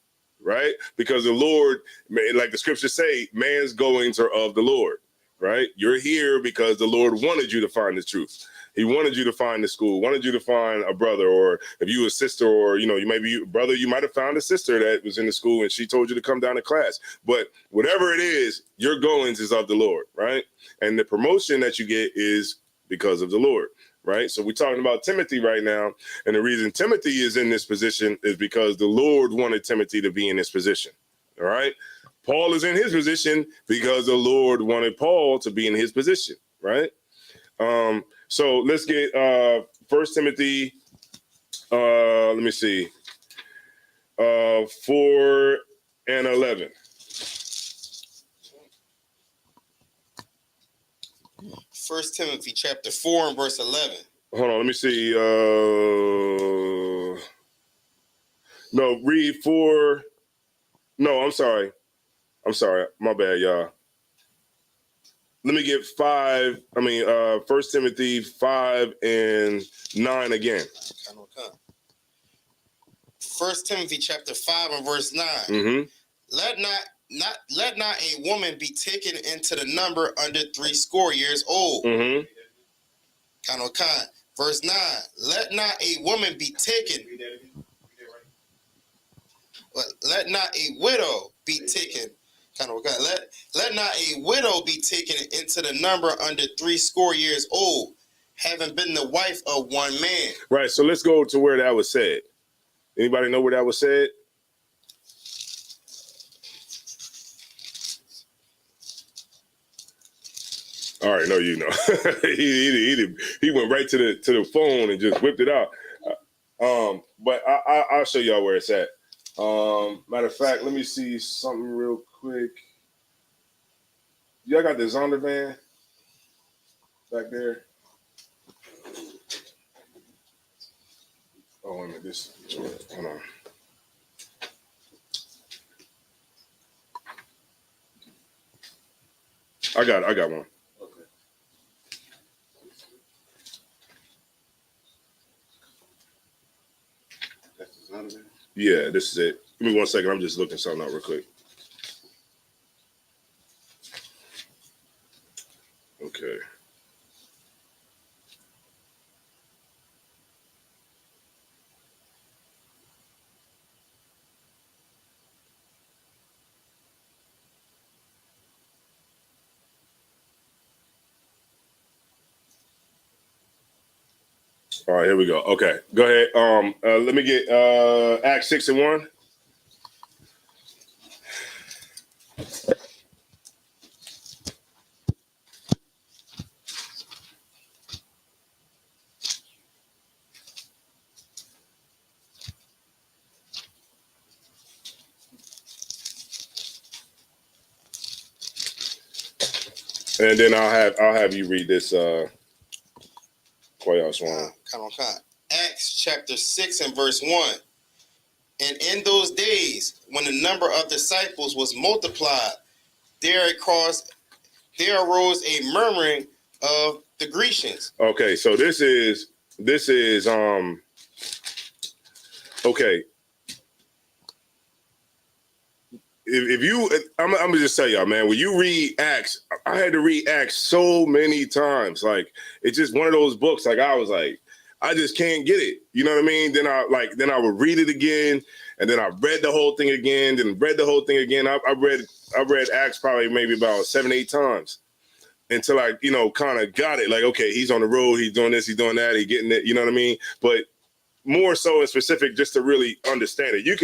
Speaker 2: right? Because the Lord, like the scriptures say, man's goings are of the Lord, right? You're here because the Lord wanted you to find the truth. He wanted you to find the school, wanted you to find a brother, or if you a sister, or you maybe brother, you might have found a sister that was in the school and she told you to come down to class. But whatever it is, your goings is of the Lord, right? And the promotion that you get is because of the Lord, right? So we're talking about Timothy right now, and the reason Timothy is in this position is because the Lord wanted Timothy to be in this position, all right? Paul is in his position because the Lord wanted Paul to be in his position, right? So let's get 1 Timothy, let me see, 4 and 11.
Speaker 8: 1 Timothy chapter 4 and verse 11.
Speaker 2: Hold on, let me see. No, read 4. No, I'm sorry. My bad, y'all. Let me get 1 Timothy 5 and 9 again.
Speaker 8: 1 Timothy chapter 5 and verse 9. Let not a woman be taken into the number under 80 years old. Verse 9. Let not a woman be taken. Let not a widow be taken. Let not a widow be taken into the number under 80 years old, having been the wife of one man.
Speaker 2: Right. So let's go to where that was said. Anybody know where that was said? All right. No, you know. he went right to the phone and just whipped it out. But I'll show y'all where it's at. Matter of fact, let me see something real quick. Y'all got the Zondervan back there? Oh, wait a minute. Hold on. I got one.
Speaker 5: Okay. That's the Zondervan?
Speaker 2: Yeah, this is it. Give me 1 second. I'm just looking something up real quick. Okay. All right, here we go. Okay, go ahead. Let me get Acts 6:1. And then I'll have you read this.
Speaker 8: Acts chapter 6 and verse 1. And in those days, when the number of disciples was multiplied, there arose a murmuring of the Grecians.
Speaker 2: Okay, so this is okay. If you, I'm gonna just tell y'all, man, when you read Acts, I had to read Acts so many times. Like, it's just one of those books. Like, I was like, I just can't get it. You know what I mean? Then I would read it again, and then I read the whole thing again, then read the whole thing again. I read Acts probably maybe about 7-8 times until I, kind of got it. Like, okay, he's on the road, he's doing this, he's doing that, he's getting it. You know what I mean? But more so in specific, just to really understand it. You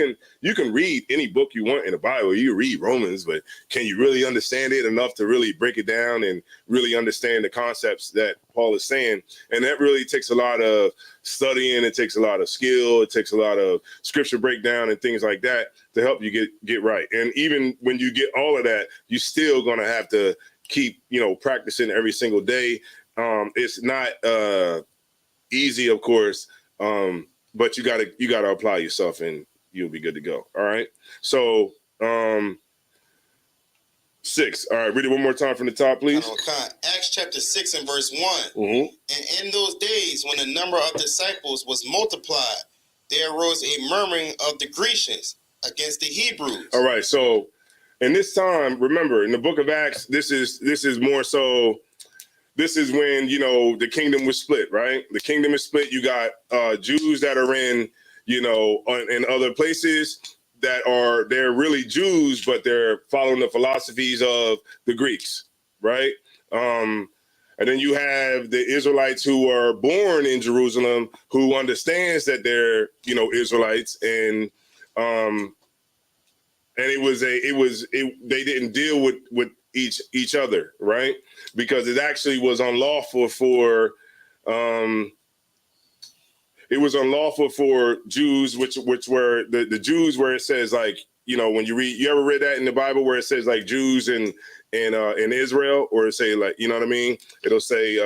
Speaker 2: can read any book you want in the Bible. You read Romans, but can you really understand it enough to really break it down and really understand the concepts that Paul is saying? And that really takes a lot of studying. It takes a lot of skill. It takes a lot of scripture breakdown and things like that to help you get right. And even when you get all of that, you're still going to have to keep, practicing every single day. It's not easy, of course. But you gotta apply yourself and you'll be good to go. All right. So 6. All right, read it one more time from the top, please.
Speaker 8: Acts chapter 6 and verse 1.
Speaker 2: Mm-hmm.
Speaker 8: And in those days, when the number of disciples was multiplied, there arose a murmuring of the Grecians against the Hebrews.
Speaker 2: All right. So in this time, remember, in the book of Acts, this is more so. This is when, the kingdom was split, right? The kingdom is split. You got Jews that are in, in other places they're really Jews, but they're following the philosophies of the Greeks, right? And then you have the Israelites who are born in Jerusalem, who understands that they're, Israelites, and they didn't deal with each other, right? Because it actually was unlawful for Jews, which were the Jews, where it says, like, when you ever read that in the Bible where it says like Jews in Israel, or say, like, you know what I mean? It'll say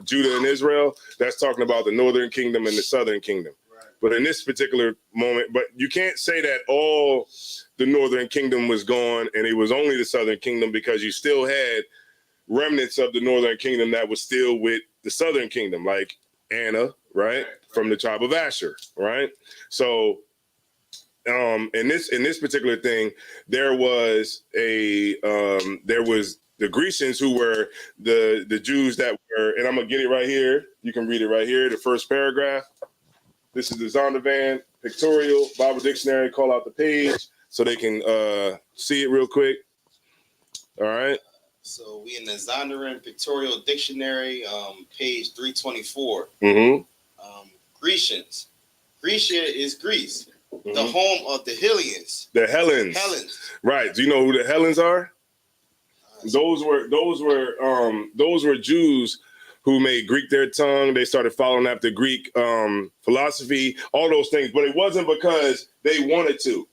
Speaker 2: Judah and Israel. That's talking about the northern kingdom and the southern kingdom. Right. But in this particular moment, but you can't say that all the northern kingdom was gone and it was only the southern kingdom, because you still had remnants of the northern kingdom that was still with the southern kingdom, like Anna, right, from the tribe of Asher, right? So in this particular thing, there was the Grecians, who were the Jews that were, and I'm gonna get it right here. You can read it right here, the first paragraph. This is the Zondervan Pictorial Bible Dictionary. Call out the page so they can see it real quick. All right.
Speaker 8: So we in the Zondervan Pictorial Dictionary, page 324.
Speaker 2: Mm-hmm.
Speaker 8: Grecians. Grecia is Greece,
Speaker 2: mm-hmm.
Speaker 8: the home of the Hellenes.
Speaker 2: The Hellenes. Right. Do you know who the Hellenes are? Those were Jews who made Greek their tongue. They started following after Greek philosophy, all those things. But it wasn't because they wanted to.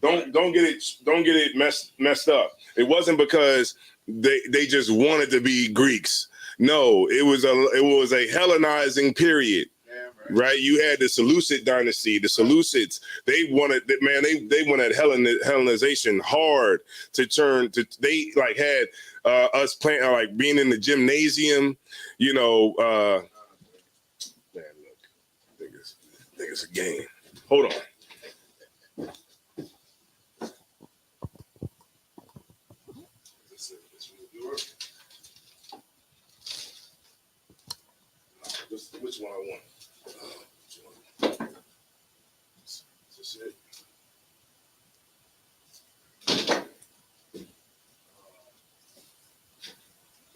Speaker 2: Don't get it messed up. It wasn't because they just wanted to be Greeks. No, it was a Hellenizing period. right? You had the Seleucid dynasty, the Seleucids. They wanted, man, they wanted Hellenization hard to turn to. They like had us playing, like being in the gymnasium, you know. Man, look, think it's a game. Hold on. Which one I want? Is this it?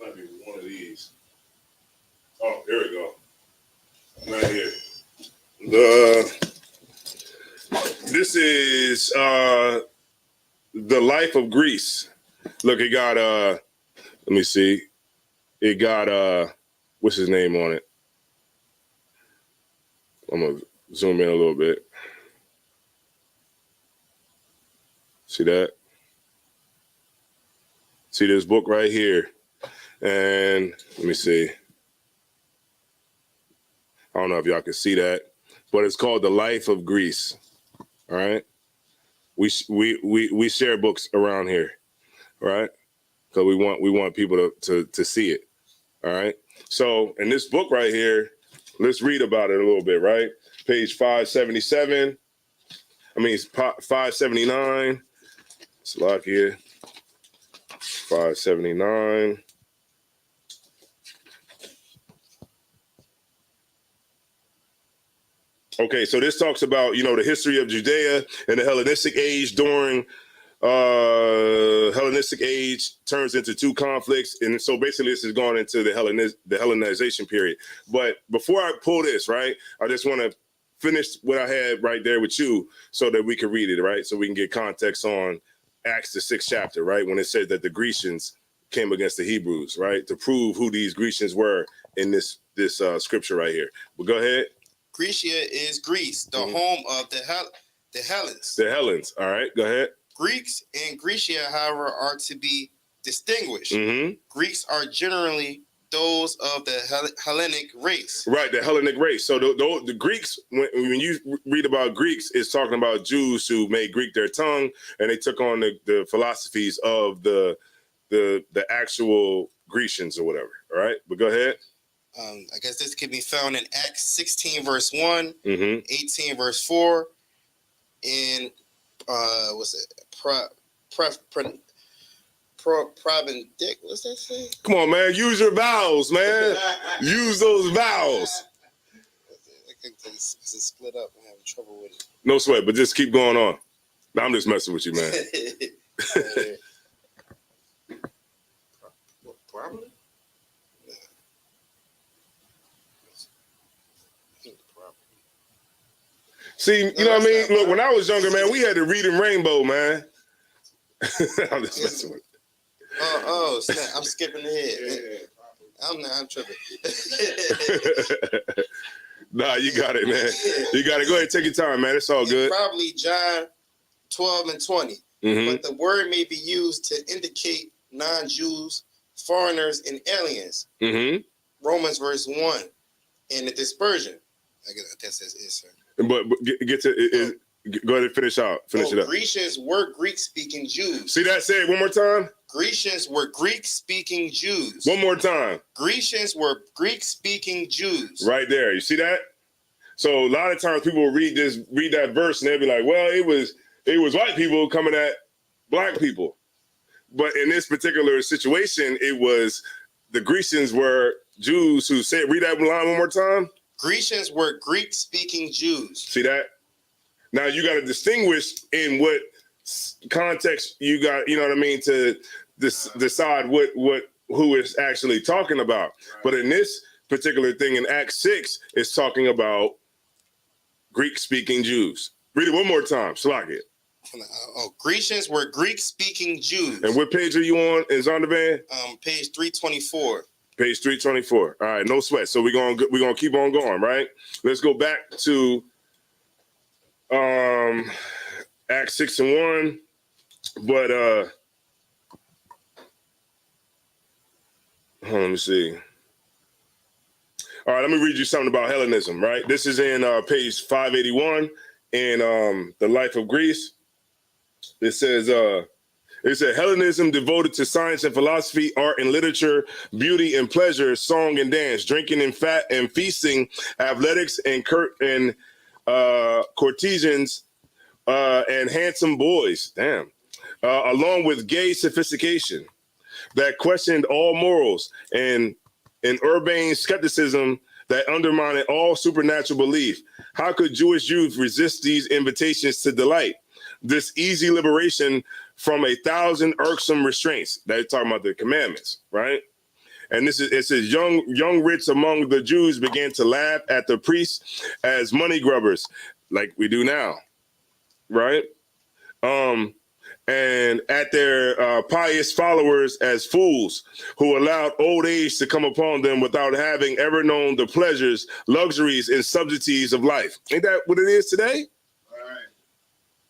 Speaker 2: Might be one of these. Oh, here we go. Right here. This is the life of Greece. Look, it got let me see. It got what's his name on it? I'm gonna zoom in a little bit. See that? See this book right here. And let me see. I don't know if y'all can see that, but it's called The Life of Greece. All right. We share books around here, right? Because we want people to see it. All right. So in this book right here, let's read about it a little bit, right? Page 577. I mean, it's 579. It's lock here. 579. Okay, so this talks about, you know, the history of Judea and the Hellenistic age. During Hellenistic age turns into two conflicts, and so basically this is going into the Hellenization period. But before I pull this, right, I just want to finish what I had right there with you so that we can read it, right, so we can get context on Acts the 6th chapter, right, when it says that the Grecians came against the Hebrews, right, to prove who these Grecians were in this scripture right here. But go ahead.
Speaker 8: Grecia is Greece, the home of the Hellenes.
Speaker 2: The Hellenes. All right, go ahead.
Speaker 8: Greeks and Grecia, however, are to be distinguished.
Speaker 2: Mm-hmm.
Speaker 8: Greeks are generally those of the Hellenic race.
Speaker 2: Right, the Hellenic race. So the Greeks, when you read about Greeks, it's talking about Jews who made Greek their tongue, and they took on the philosophies of the actual Grecians or whatever. All right, but go ahead.
Speaker 8: I guess this can be found in Acts 16, verse 1,
Speaker 2: mm-hmm.
Speaker 8: 18, verse 4, and what's it? Provendic, what's that say?
Speaker 2: Come on, man. Use your vowels, man. Use those vowels.
Speaker 8: It's split up. I'm having trouble with it.
Speaker 2: No sweat, but just keep going on. No, I'm just messing with you, man.
Speaker 8: Probably?
Speaker 2: See, you know what I mean? Look, when I was younger, man, we had to read in Rainbow, man. I'm just messing with you.
Speaker 8: Oh, snap. I'm skipping ahead. I'm tripping.
Speaker 2: Nah, you got it, man. You got it. Go ahead, take your time, man. It's all good.
Speaker 8: Probably John 12 and 20.
Speaker 2: Mm-hmm.
Speaker 8: But the word may be used to indicate non-Jews, foreigners, and aliens.
Speaker 2: Mm-hmm.
Speaker 8: Romans verse 1. And the dispersion. I guess that's it, sir.
Speaker 2: But get to go ahead and finish it up.
Speaker 8: Grecians were Greek-speaking Jews.
Speaker 2: See that? Say it one more time.
Speaker 8: Grecians were Greek-speaking Jews.
Speaker 2: One more time.
Speaker 8: Grecians were Greek-speaking Jews.
Speaker 2: Right there. You see that? So a lot of times people will read that verse and they'll be like, well, it was white people coming at black people. But in this particular situation, it was the Grecians were Jews who said, read that line one more time. Grecians were Greek-speaking Jews. See that? Now you got to distinguish in what context you got, you know what I mean, to decide who is actually talking about. Right. But in this particular thing in Acts 6, it's talking about Greek-speaking Jews. Read it one more time. Slack it.
Speaker 8: Grecians were Greek-speaking Jews.
Speaker 2: And what page are you on? Is on the van?
Speaker 8: Page 324.
Speaker 2: Page 324. All right, no sweat. So we're gonna keep on going, right? Let's go back to Acts 6 and 1. But let me see. All right, let me read you something about Hellenism, right? This is in page 581 in The Life of Greece. It says, Hellenism devoted to science and philosophy, art and literature, beauty and pleasure, song and dance, drinking and fat and feasting, athletics and courtesans and handsome boys, along with gay sophistication that questioned all morals and an urbane skepticism that undermined all supernatural belief. How could Jewish youth resist these invitations to delight? This easy liberation from 1,000 irksome restraints. They're talking about the commandments, right? And it says young rich among the Jews began to laugh at the priests as money grubbers, like we do now, right? And at their pious followers as fools who allowed old age to come upon them without having ever known the pleasures, luxuries, and subtleties of life. Ain't that what it is today?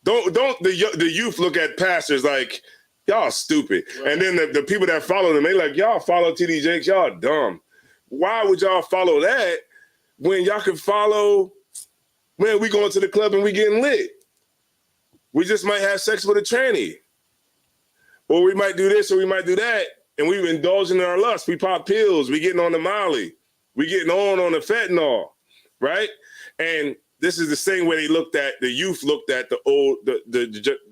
Speaker 2: Don't the youth look at pastors like y'all stupid, right. And then the people that follow them, they like y'all follow TD Jakes, y'all dumb. Why would y'all follow that when y'all could follow? Man, we going to the club and we getting lit. We just might have sex with a tranny, or we might do this or we might do that, and we indulging in our lust. We pop pills, we getting on the Molly, we getting on the fentanyl, right? And this is the same way the youth looked at the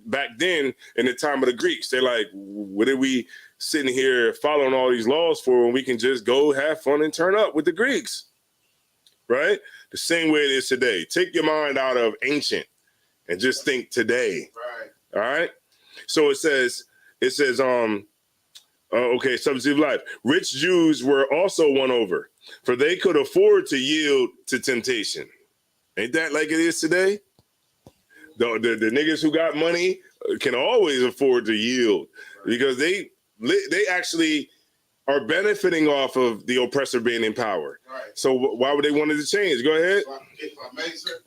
Speaker 2: back then in the time of the Greeks. They're like, what are we sitting here following all these laws for when we can just go have fun and turn up with the Greeks, right? The same way it is today. Take your mind out of ancient and just think today, right? All right? So it says, okay, substantive life. Rich Jews were also won over, for they could afford to yield to temptation. Ain't that like it is today? The niggas who got money can always afford to yield because they actually are benefiting off of the oppressor being in power. Right. So why would they want it to change? Go ahead.
Speaker 5: If I may, sir,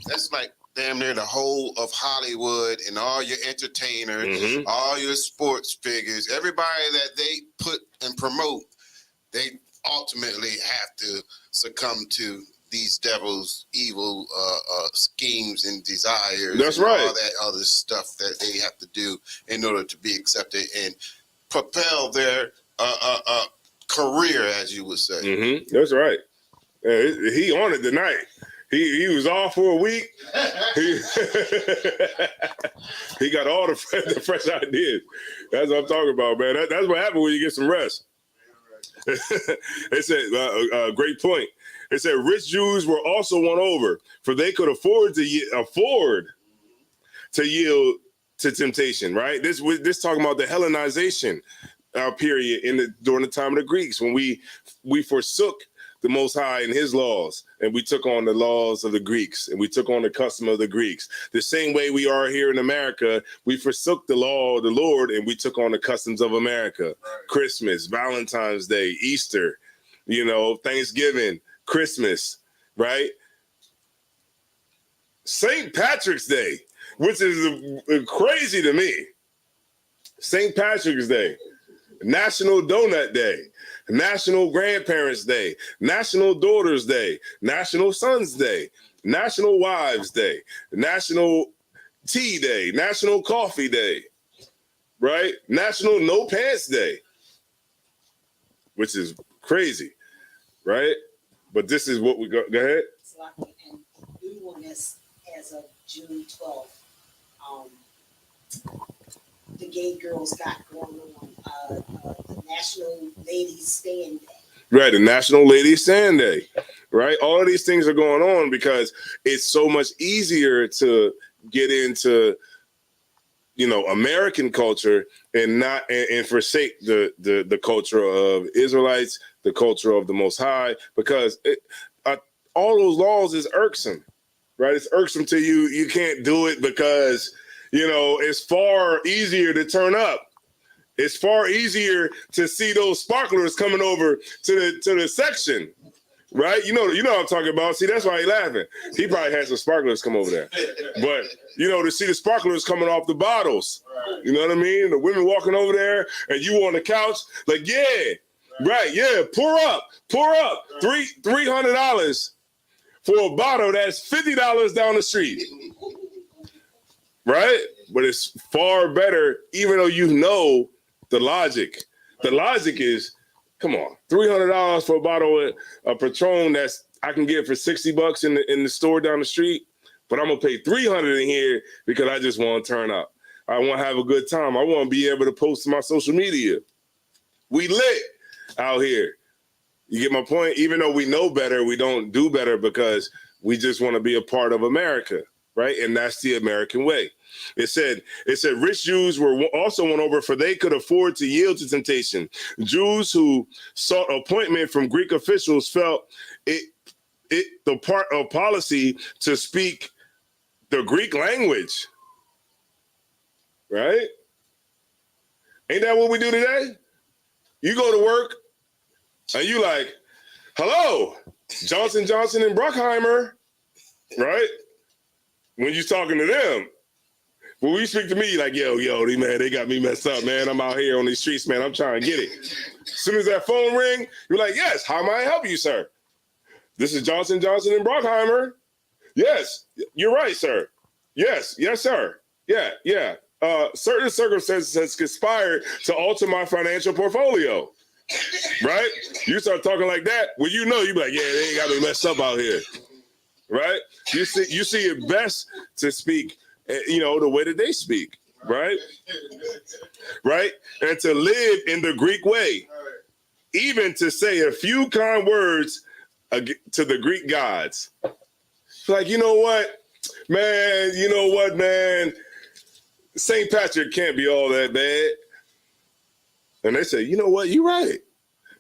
Speaker 5: that's like damn near the whole of Hollywood and all your entertainers, all your sports figures, everybody that they put and promote, they ultimately have to succumb to these devils' evil schemes and desires.
Speaker 2: That's
Speaker 5: and
Speaker 2: right.
Speaker 5: All that other stuff that they have to do in order to be accepted and propel their career, as you would say.
Speaker 2: That's right. He on it tonight. He was off for a week. He got all the fresh ideas. That's what I'm talking about, man. That's what happens when you get some rest. It said, great point. It said rich Jews were also won over, for they could afford to yield to temptation. Right. This talking about the Hellenization period during the time of the Greeks, when we forsook the Most High and his laws, and we took on the laws of the Greeks, and we took on the custom of the Greeks. The same way we are here in America, we forsook the law of the Lord, and we took on the customs of America. Right. Christmas, Valentine's Day, Easter, Thanksgiving, Christmas, right? St. Patrick's Day, which is crazy to me. St. Patrick's Day, National Donut Day, National Grandparents' Day, National Daughters' Day, National Sons' Day, National Wives' Day, National Tea Day, National Coffee Day, right? National No Pants Day, which is crazy, right? But this is what we go ahead.
Speaker 6: And new one is as of June 12th. The gay girls got going on the National Ladies Stand Day.
Speaker 2: Right, the National Ladies Stand Day, right? All of these things are going on because it's so much easier to get into, American culture and forsake the culture of Israelites, the culture of the Most High, because all those laws is irksome, right? It's irksome to you. You can't do it because it's far easier to turn up. It's far easier to see those sparklers coming over to the section, right? You know what I'm talking about. See, that's why he's laughing. He probably had some sparklers come over there. But, to see the sparklers coming off the bottles, you know what I mean? The women walking over there and you on the couch, like, yeah, Right, yeah, pour up. $300 for a bottle that's $50 down the street. Right? But it's far better, even though you know the logic. The logic is, come on, $300 for a bottle of Patron that's I can get for $60 in the store down the street, but I'm gonna pay $300 in here because I just want to turn up. I want to have a good time. I want to be able to post to my social media. We lit out here. You get my point? Even though we know better, we don't do better because we just want to be a part of America, right? And that's the American way. It said rich Jews were also won over, for they could afford to yield to temptation. Jews who sought appointment from Greek officials felt it the part of policy to speak the Greek language. Right? Ain't that what we do today? You go to work and you like, hello, Johnson and Bruckheimer, right? When you talking to them. When you speak to me, like, yo, man, they got me messed up, man. I'm out here on these streets, man. I'm trying to get it. As soon as that phone ring, you're like, yes, how may I help you, sir? This is Johnson and Bruckheimer. Yes, you're right, sir. Yes, sir. Yeah. Certain circumstances has conspired to alter my financial portfolio. Right? You start talking like that, well, you be like, yeah, they ain't got me messed up out here. Right? You see it best to speak, the way that they speak. Right? Right? And to live in the Greek way. Even to say a few kind words to the Greek gods. Like, you know what, man? St. Patrick can't be all that bad. And they say, you know what, you're right.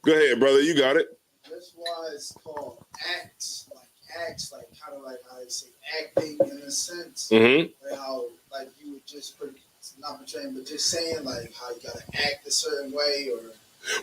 Speaker 2: Go ahead, brother, you got it.
Speaker 7: That's why it's called acts, like kind of like how they say acting in a sense.
Speaker 2: Mm-hmm.
Speaker 7: Like how, like you would just not portraying, but just saying like how you gotta act a certain way or.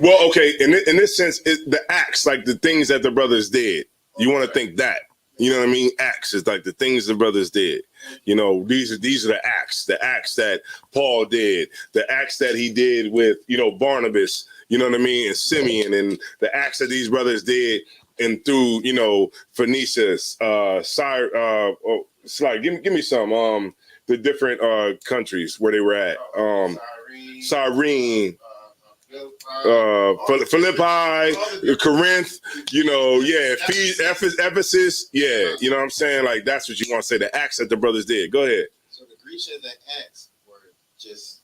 Speaker 2: Well, okay, in this sense, the acts, like the things that the brothers did. You want to think that. You know what I mean? Acts is like the things the brothers did. These are the acts that Paul did, the acts that he did with, Barnabas, you know what I mean? And Simeon, and the acts that these brothers did and through, Phoenicia, it's like, give me some, the different countries where they were at. Cyrene. Philippi, Corinth, Ephesus, you know what I'm saying? Like, that's what you want to say, the acts that the brothers did. Go ahead.
Speaker 8: So the Grecian that acts were just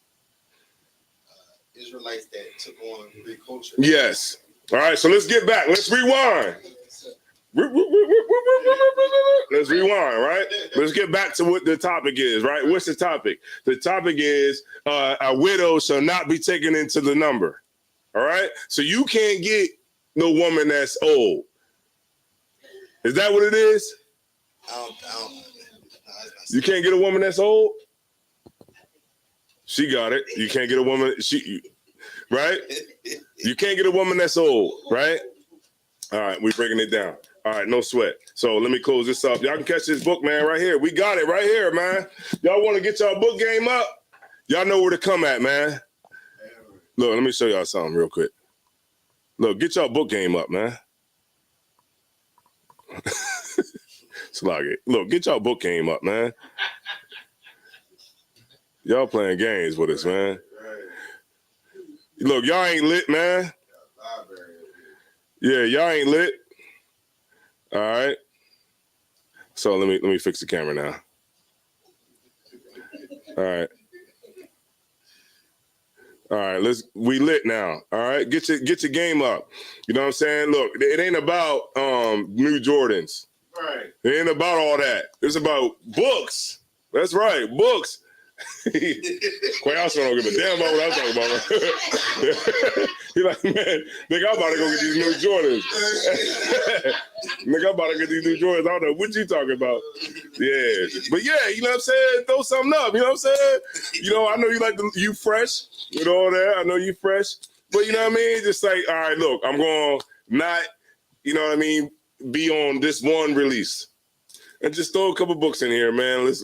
Speaker 8: Israelites that took on Greek culture.
Speaker 2: Yes. All right, so let's get back. Let's rewind. Let's rewind, right? Let's get back to what the topic is, right? What's the topic? The topic is a widow shall not be taken into the number. All right? So you can't get no woman that's old. Is that what it is? You can't get a woman that's old? She got it. You can't get a woman, right? You can't get a woman that's old, right? All right, we're breaking it down. All right, no sweat. So let me close this up. Y'all can catch this book, man, right here. We got it right here, man. Y'all want to get y'all book game up? Y'all know where to come at, man. Look, let me show y'all something real quick. Look, get y'all book game up, man. Look, get y'all book game up, man. Y'all playing games with us, man. Look, y'all ain't lit, man. Yeah, y'all ain't lit. All right. So let me fix the camera now. All right. All right, we lit now. All right, get your game up. You know what I'm saying? Look, it ain't about new Jordans.
Speaker 8: Right.
Speaker 2: It ain't about all that. It's about books. That's right, books. Quite also don't give a damn about what I'm talking about. He's like, man, nigga, I'm about to go get these new Jordans. Nigga, I'm about to get these new Jordans. I don't know what you talking about. Yeah. But yeah, you know what I'm saying? Throw something up. You know what I'm saying? I know you like you fresh with all that. I know you fresh. But you know what I mean? Just like, all right, look, I'm going to not, you know what I mean, be on this one release. And just throw a couple books in here, man. Let's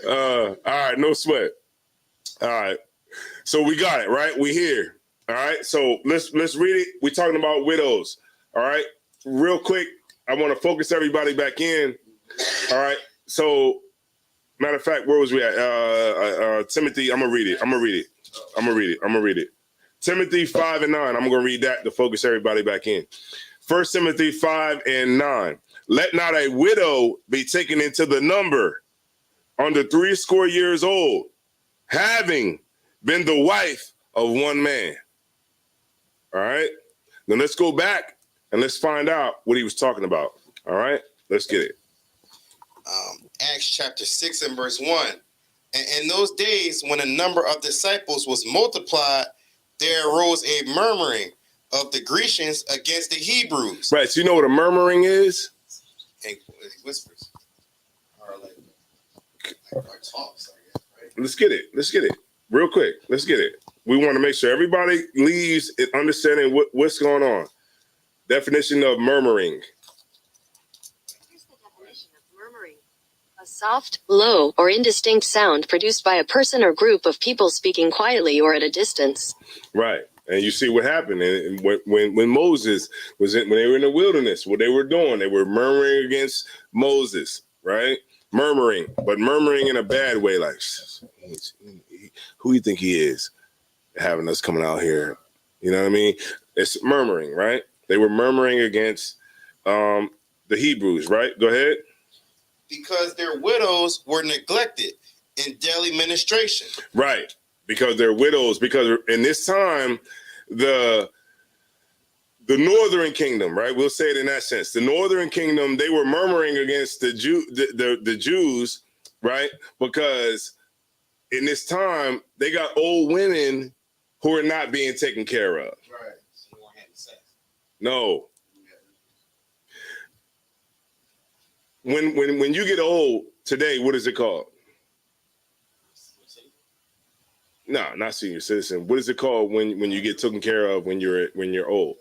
Speaker 2: all right, no sweat. All right. So we got it, right? We here. All right. So let's read it. We're talking about widows. All right. Real quick, I want to focus everybody back in. All right. So, matter of fact, where was we at? Timothy, I'm gonna read it. Timothy 5:9. I'm gonna read that to focus everybody back in. 1 Timothy 5:9. Let not a widow be taken into the number under 80 years old, having been the wife of one man. All right. Now let's go back and let's find out what he was talking about. All right. Let's get it.
Speaker 8: Acts chapter 6 and verse 1. And in those days, when a number of disciples was multiplied, there arose a murmuring of the Grecians against the Hebrews.
Speaker 2: Right. So you know what a murmuring is?
Speaker 8: And whispers. Or like talks, I guess, right?
Speaker 2: Let's get it. Real quick. Let's get it. We want to make sure everybody leaves it understanding what's going on. Definition of murmuring.
Speaker 9: Here's the definition of murmuring. A soft, low, or indistinct sound produced by a person or group of people speaking quietly or at a distance.
Speaker 2: Right. And you see what happened. And when Moses was when they were in the wilderness, what they were doing, they were murmuring against Moses, right? Murmuring, but murmuring in a bad way, like, who do you think he is having us coming out here? You know what I mean? It's murmuring, right? They were murmuring against the Hebrews, right? Go ahead.
Speaker 8: Because their widows were neglected in daily ministration.
Speaker 2: Right. Because they're widows. Because in this time, the northern kingdom, right? We'll say it in that sense. The northern kingdom, they were murmuring against the Jews, right? Because in this time, they got old women who are not being taken care of.
Speaker 8: Right. So you won't have sex.
Speaker 2: No. When you get old today, what is it called? No, not senior citizen. What is it called when you get taken care of when you're old?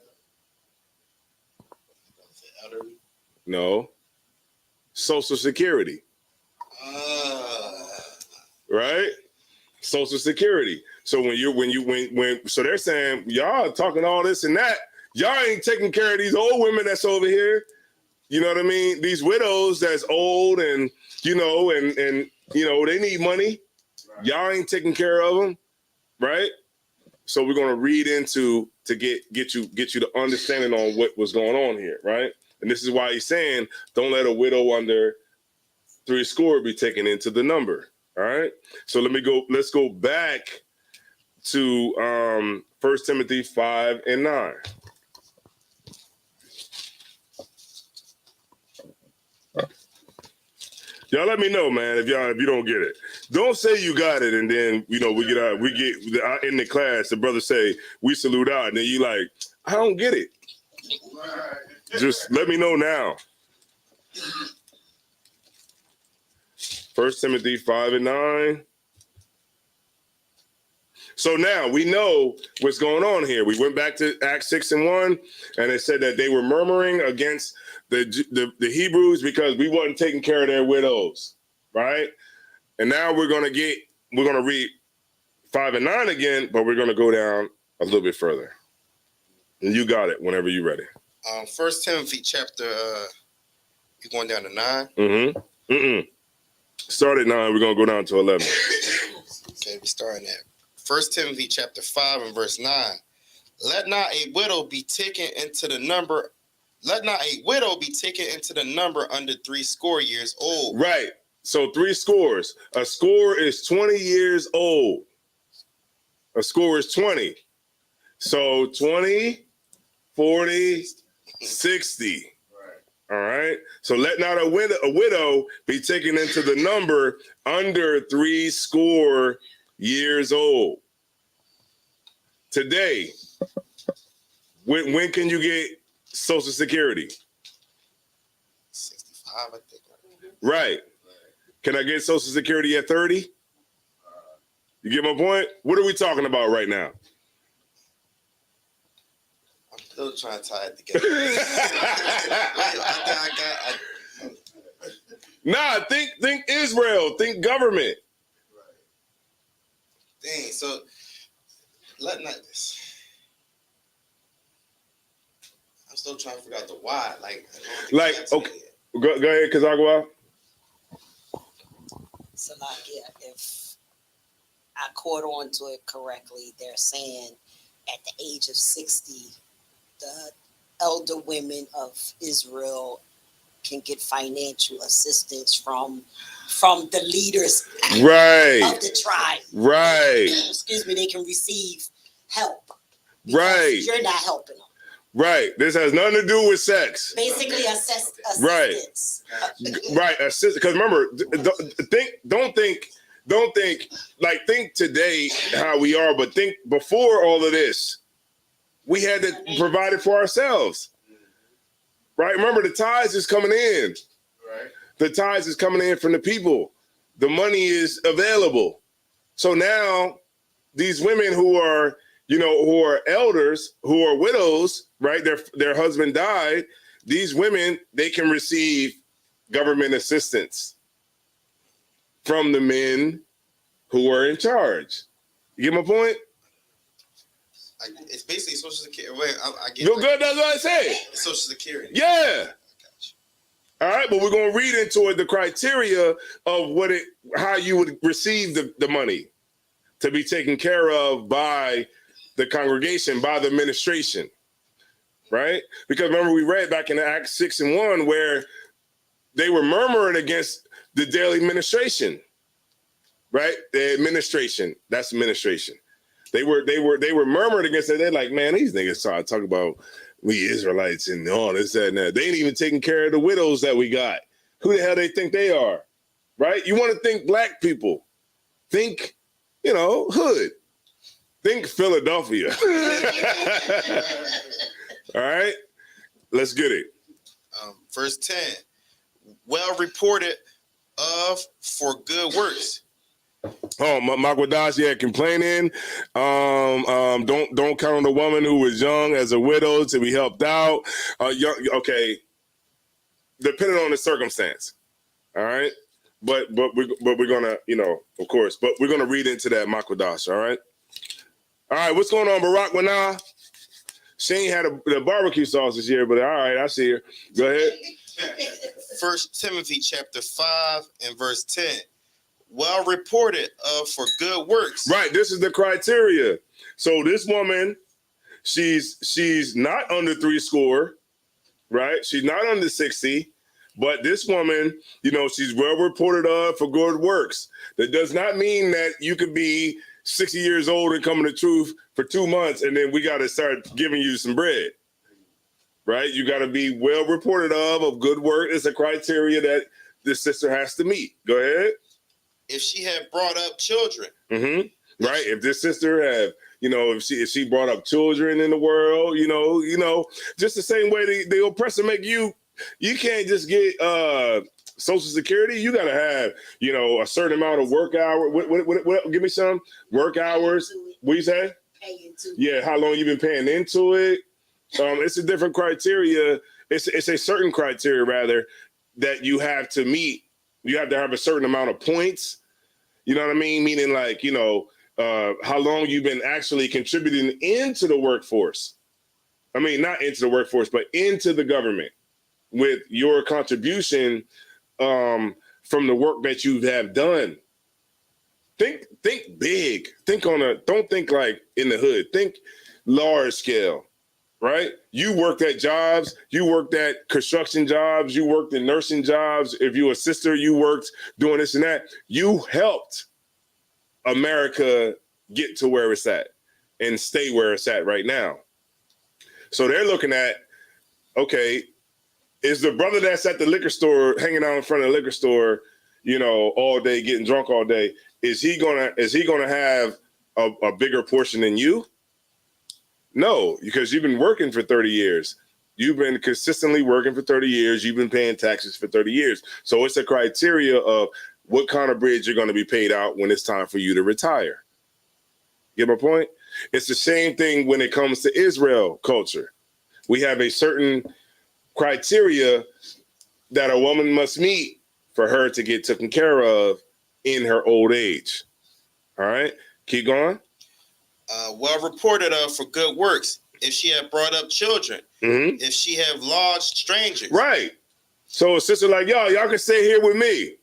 Speaker 8: Elderly?
Speaker 2: No. Social Security. Right? Social Security. So so they're saying y'all are talking all this and that. Y'all ain't taking care of these old women that's over here. You know what I mean? These widows that's old and and they need money. Right. Y'all ain't taking care of them, right? So we're gonna read into to get you the understanding on what was going on here, right? And this is why he's saying, don't let a widow under 80 be taken into the number. All right. So let's go back to 1 Timothy 5:9. Y'all let me know, man, if you don't get it. Don't say you got it, and then we get in the class. The brother say we salute out, and then you like, I don't get it. Just let me know now. 1 Timothy 5:9. So now we know what's going on here. We went back to Acts 6:1, and it said that they were murmuring against the Hebrews because we wasn't taking care of their widows, right? And now we're gonna read 5:9 again, but we're gonna go down a little bit further. And you got it whenever you're ready.
Speaker 8: 1 Timothy chapter, you're going down to 9?
Speaker 2: Mm-hmm. Start at 9, we're gonna go down to 11.
Speaker 8: Okay, we're starting at 1 Timothy chapter 5 and verse 9. Let not a widow be taken into the number. Let not a widow be taken into the number under 80 years old.
Speaker 2: Right. So 80. A score is 20 years old. A score is 20. So 20, 40, 60. All right. So let not a widow be taken into the number under 80 years old. Today, when can you get Social Security?
Speaker 8: 65, I think.
Speaker 2: Right. Can I get Social Security at 30? You get my point? What are we talking about right now?
Speaker 8: I'm still trying to tie it together.
Speaker 2: Nah, think Israel. Think government.
Speaker 8: Dang, so I'm still trying to figure out the why. Like
Speaker 2: okay, go ahead, Kazagwa.
Speaker 6: So, like, yeah, if I caught on to it correctly, they're saying at the age of 60, the elder women of Israel can get financial assistance from the leaders of the tribe.
Speaker 2: Right.
Speaker 6: Excuse me, they can receive help.
Speaker 2: Right.
Speaker 6: You're not helping them.
Speaker 2: Right. This has nothing to do with sex.
Speaker 6: Basically, assistance.
Speaker 2: Right. Assist. Because remember, don't think think today how we are, but think before all of this, we had to provide it for ourselves. Right. Remember, the tithes is coming in. Right. The tithes is coming in from the people. The money is available. So now these women who are elders, who are widows, right? Their husband died. These women, they can receive government assistance from the men who are in charge. You get my point?
Speaker 8: It's basically Social Security. Wait, I get
Speaker 2: You're good. That's what I say.
Speaker 8: Social Security.
Speaker 2: Yeah. All right, but we're gonna read into it the criteria of how you would receive the money to be taken care of by the congregation, by the administration, right? Because remember, we read back in Acts 6:1 where they were murmuring against the daily administration, right? The administration, that's administration. They were murmuring against it. They're like, man, these niggas trying to talk about we Israelites and all this, that, and that. They ain't even taking care of the widows that we got. Who the hell they think they are, right? You want to think black people. Think, hood. Think Philadelphia. All right, let's get it.
Speaker 8: Verse 10, well reported of for good works.
Speaker 2: Oh, Makwadash, yeah, complaining. Don't count on the woman who was young as a widow to be helped out. Okay, depending on the circumstance. All right, but we're gonna, of course, but we're gonna read into that Makwadash. All right, what's going on, Barack Wana? She ain't had the barbecue sauce this year, but all right, I see her. Go ahead.
Speaker 8: 1 Timothy chapter 5 and verse 10. Well reported of for good works.
Speaker 2: Right, this is the criteria. So this woman, she's not under 60, right? She's not under 60, but this woman, she's well reported of for good works. That does not mean that you could be 60 years old and coming to truth for 2 months, and then we got to start giving you some bread, right? You got to be well reported of good work. It's a criteria that the sister has to meet. Go ahead.
Speaker 8: If she had brought up children.
Speaker 2: Mm-hmm. Right. If this sister have, if she brought up children in the world, just the same way the oppressor make you can't just get Social Security. You got to have, a certain amount of work hour. What, give me some work hours. What you say? Yeah. How long you been paying into it? It's a different criteria. It's a certain criteria rather that you have to meet. You have to have a certain amount of points. You know what I mean? Meaning like, how long you've been actually contributing into the workforce. I mean, not into the workforce, but into the government with your contribution from the work that you have done. Think big. Don't think like in the hood. Think large scale. Right? You worked at jobs, you worked at construction jobs, you worked in nursing jobs. If you're a sister, you worked doing this and that. You helped America get to where it's at and stay where it's at right now. So they're looking at, okay, is the brother that's at the liquor store, hanging out in front of the liquor store, all day, getting drunk all day, is he gonna have a bigger portion than you? No, because you've been working for 30 years. You've been consistently working for 30 years. You've been paying taxes for 30 years. So it's a criteria of what kind of bridge you're going to be paid out when it's time for you to retire. Get my point? It's the same thing when it comes to Israel culture. We have a certain criteria that a woman must meet for her to get taken care of in her old age. All right, keep going.
Speaker 8: well reported of for good works, if she had brought up children, if she have lodged strangers.
Speaker 2: Right. So a sister like, y'all can stay here with me.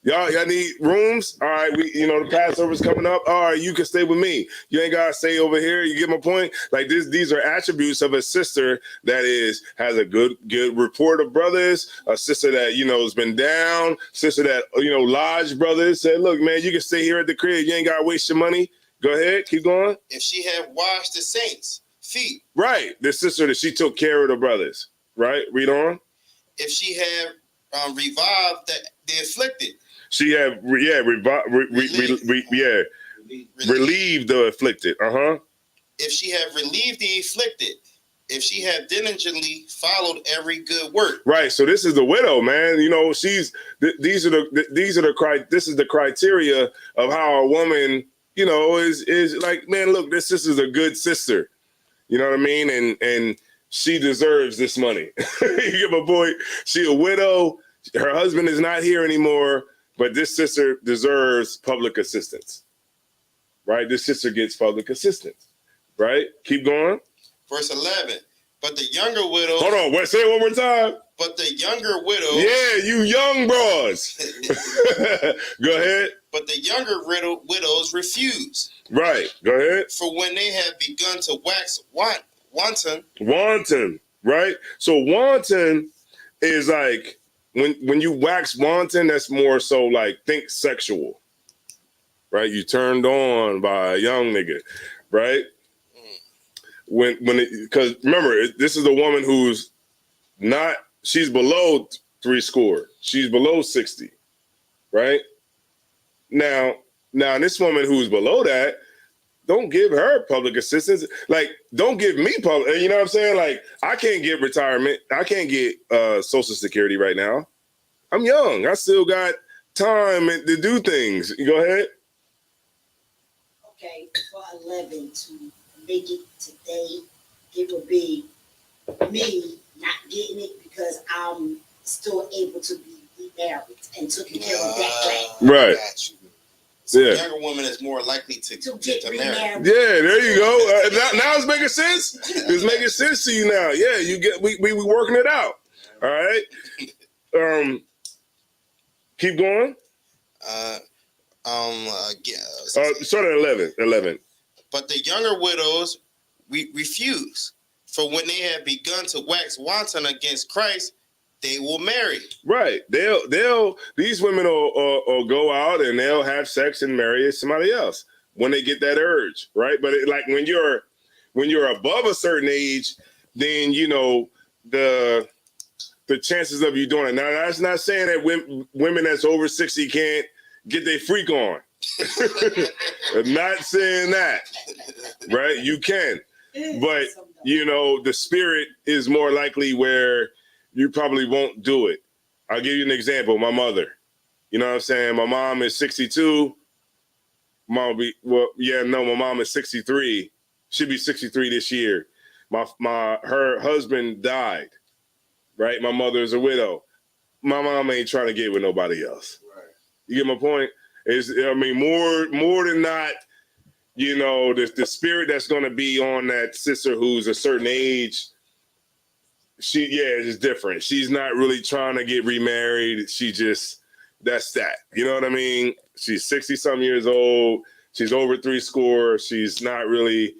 Speaker 2: Y'all need rooms? All right, the Passover's coming up. All right, you can stay with me. You ain't gotta stay over here. You get my point? Like these are attributes of a sister that has a good report of brothers, a sister that, has been down, sister that, lodged brothers, said, look, man, you can stay here at the crib. You ain't gotta waste your money. Go ahead, keep going.
Speaker 8: If she had washed the saints' feet.
Speaker 2: Right, the sister that she took care of the brothers. Right, read on.
Speaker 8: If she had revived the afflicted.
Speaker 2: She had, relieved the afflicted.
Speaker 8: If she had relieved the afflicted, if she had diligently followed every good work.
Speaker 2: Right. So this is the widow, man. This is the criteria of how a woman, is like, man, look, this sister's a good sister. You know what I mean? And she deserves this money. You get my point? She a widow. Her husband is not here anymore. But this sister deserves public assistance, right? This sister gets public assistance, right? Keep going.
Speaker 8: Verse 11. But the younger widow.
Speaker 2: Hold on. Say it one more time.
Speaker 8: But the younger widow.
Speaker 2: Yeah, you young bros. Go ahead.
Speaker 8: But the younger widows refuse.
Speaker 2: Right. Go ahead.
Speaker 8: For when they have begun to wax wanton.
Speaker 2: Wanton, right? So wanton is like, when you wax wanton, that's more so like, think sexual, right? You turned on by a young nigga, right? Because remember, this is a woman who's she's below 60. She's below 60, right? Now this woman who's below that, don't give her public assistance. Like, don't give me public. You know what I'm saying? Like, I can't get retirement. I can't get Social Security right now. I'm young. I still got time to do things. Go ahead.
Speaker 6: Okay, for 11 to make it today, it would be me not getting it because I'm still able to be remarried and taken care of that way.
Speaker 2: Right.
Speaker 8: So a younger woman is more likely to get married.
Speaker 2: Yeah, there you go. Now it's making sense. It's making sense to you now. Yeah, we working it out. All right. Keep going. Start at 11.
Speaker 8: But the younger widows refuse. For when they have begun to wax wanton against Christ, they will marry. Right.
Speaker 2: These women will go out and they'll have sex and marry somebody else when they get that urge, right? But like when you're above a certain age, then the chances of you doing it. Now that's not saying that women that's over 60 can't get their freak on. I'm not saying that, right? You can, but the spirit is more likely where you probably won't do it. I'll give you an example. My mother, you know what I'm saying? My mom is 62. My mom is 63. She'll be 63 this year. Her husband died, right? My mother is a widow. My mom ain't trying to get with nobody else. Right. You get my point? More than not, the spirit that's going to be on that sister who's a certain age, it's different. She's not really trying to get remarried. That's that. You know what I mean? She's 60-some years old. She's over 70. She's not really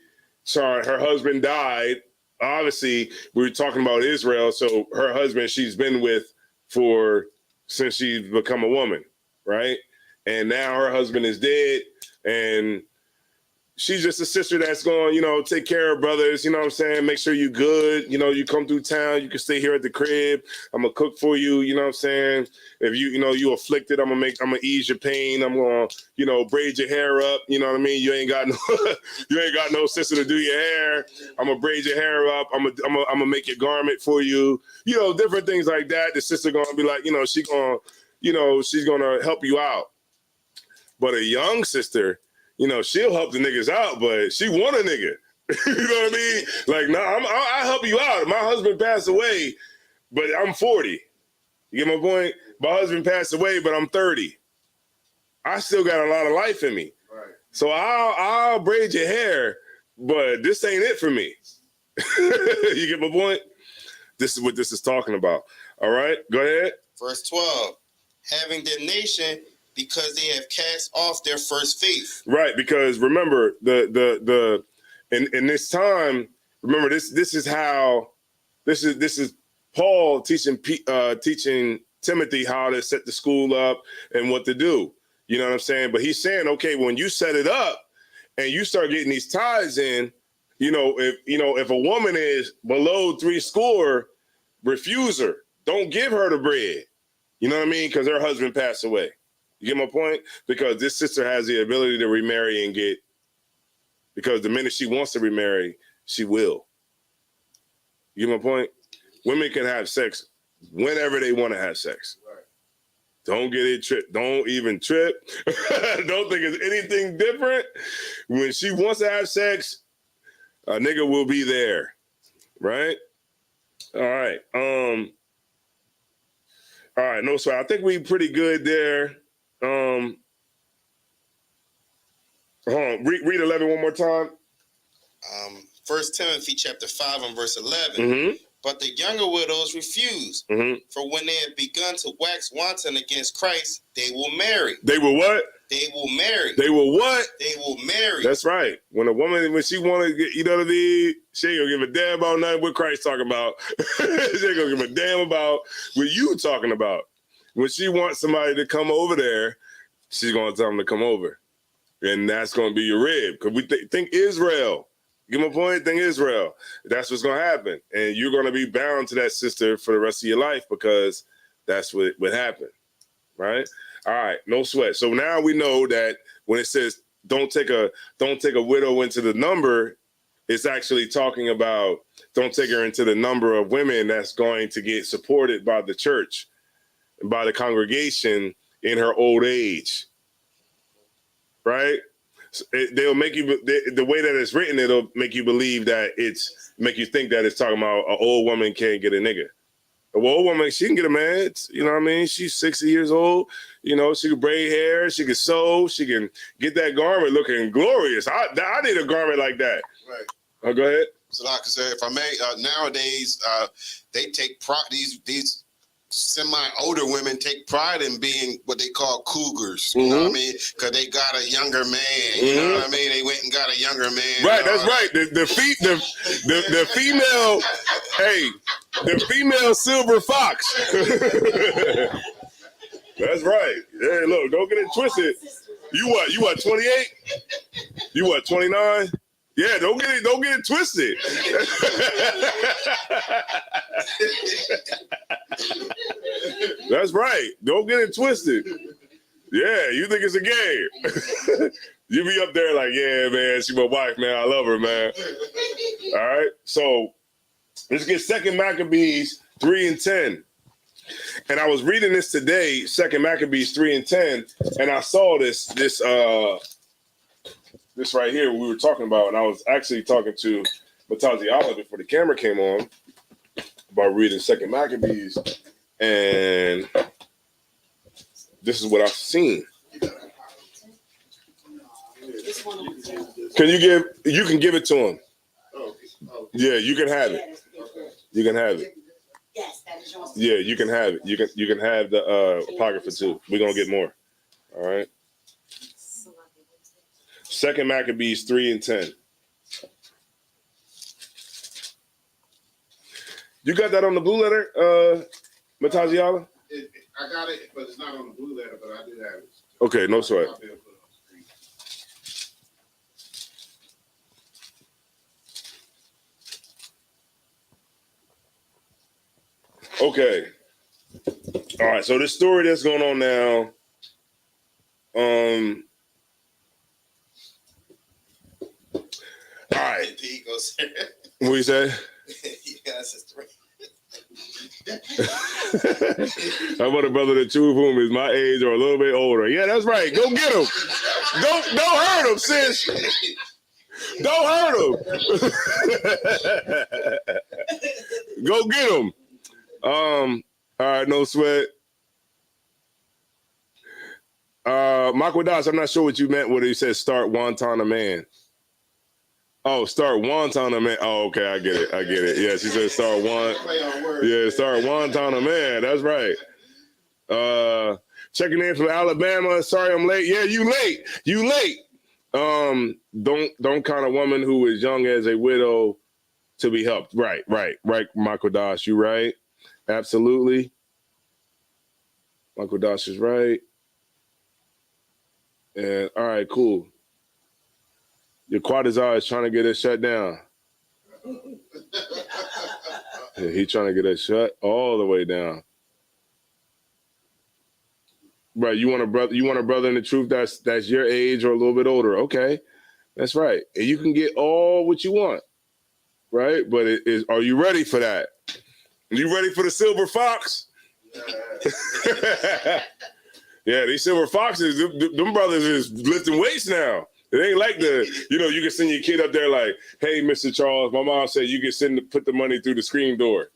Speaker 2: trying. Her husband died. Obviously, we were talking about Israel. So her husband, she's been with since she's become a woman, right? And now her husband is dead. And she's just a sister that's going, take care of brothers, you know what I'm saying? Make sure you good. You come through town, you can stay here at the crib. I'm going to cook for you, you know what I'm saying? If you afflicted, I'm going to ease your pain. I'm going to, braid your hair up, you know what I mean? You ain't got no sister to do your hair. I'm going to braid your hair up. I'm going to make your garment for you. Different things like that. The sister going to be like, she's going to help you out. But a young sister, she'll help the niggas out, but she want a nigga. You know what I mean? Like, I'll help you out. My husband passed away, but I'm 40. You get my point? My husband passed away, but I'm 30. I still got a lot of life in me. Right. So I'll braid your hair, but this ain't it for me. You get my point? This is what this is talking about. All right, go ahead.
Speaker 8: Verse 12, having their nation because they have cast off their first faith.
Speaker 2: Right, because remember in this time, remember this is Paul teaching Timothy how to set the school up and what to do. You know what I'm saying? But he's saying, okay, when you set it up and you start getting these tithes in, if a woman is below 70, refuse her. Don't give her the bread. You know what I mean? Because her husband passed away. You get my point? Because this sister has the ability to remarry and get, because the minute she wants to remarry, she will. You get my point? Women can have sex whenever they want to have sex. Right. Don't get it tripped. Don't even trip. Don't think it's anything different. When she wants to have sex, a nigga will be there. Right? All right. All right. No, so I think we pretty good there. Hold on. Read 11 one more time.
Speaker 8: 1 Timothy chapter 5 and verse 11.
Speaker 2: Mm-hmm.
Speaker 8: But the younger widows refuse.
Speaker 2: Mm-hmm.
Speaker 8: For when they have begun to wax wanton against Christ, they will marry.
Speaker 2: They will what?
Speaker 8: They will marry.
Speaker 2: They will what?
Speaker 8: They will marry.
Speaker 2: That's right. When a woman, when she want to get, you know what I mean? She ain't gonna give a damn about nothing what Christ talking about. She ain't gonna give a damn about what you talking about. When she wants somebody to come over there, she's gonna tell them to come over. And that's gonna be your rib. Because we think Israel. Get my point? Think Israel. That's what's gonna happen. And you're gonna be bound to that sister for the rest of your life because that's what happened. Right? All right, no sweat. So now we know that when it says don't take a widow into the number, it's actually talking about don't take her into the number of women that's going to get supported by the church and by the congregation in her old age. Right? They'll make you, the way that it's written, it'll make you believe that make you think that it's talking about an old woman can't get a nigga. An old woman, she can get a man. You know what I mean? She's 60 years old. You know, she can braid hair. She can sew. She can get that garment looking glorious. I need a garment like that.
Speaker 5: Right.
Speaker 2: Oh, go ahead.
Speaker 5: So, like I said, if I may, nowadays they take pride. These semi-older women take pride in being what they call cougars. You know what I mean? Because they got a younger man. You know what I mean? They went and got a younger man.
Speaker 2: Right. That's right. The female. Hey. The female silver fox. That's right. Hey, look, don't get it twisted. You what, 28? You what, 29? Yeah, don't get it twisted. That's right. Don't get it twisted. Yeah, you think it's a game. You be up there like, yeah, man, she my wife, man. I love her, man. All right. So let's get 2 Maccabees 3 and 10. And I was reading this today, 2 Maccabees 3 and 10, and I saw this right here we were talking about, and I was actually talking to Mataziala before the camera came on about reading 2 Maccabees, and this is what I've seen. You can give it to him. Yeah, you can have it. You can have it.
Speaker 6: Yes, that is yours.
Speaker 2: Yeah, you can have it. You can have the apocrypha too. We're gonna get more. All right. 2 Maccabees 3 and 10. You got that on the blue letter, Mataziala?
Speaker 5: I got it, but it's not on the blue letter, but I do have it.
Speaker 2: Okay, no sweat. Okay. All right. So this story that's going on now. All right.
Speaker 8: There you go, sir.
Speaker 2: What you say?
Speaker 8: Yes, it's right.
Speaker 2: I want a brother, the two of whom is my age or a little bit older. Yeah, that's right. Go get him. Don't hurt him, sis. Don't hurt him. Go get him. All right, no sweat. Michael Doss, I'm not sure what you meant when he said start wonton a man. Oh, start wonton a man. Oh, okay, I get it. Yeah, she said start one. Yeah, start wonton a man. That's right. Checking in from Alabama. Sorry I'm late. Yeah, you late. Don't count a woman who is young as a widow to be helped. Right, Michael Doss, you right. Absolutely. Michael Doss is right. And all right, cool. Your Quadazar is trying to get it shut down. Yeah, he's trying to get it shut all the way down. Right, you want a brother in the truth that's your age or a little bit older. Okay, that's right. And you can get all what you want, right? But are you ready for that? Are you ready for the silver fox? Yeah, these silver foxes, them brothers is lifting weights now. It ain't like you can send your kid up there like, hey, Mr. Charles, my mom said you can put the money through the screen door.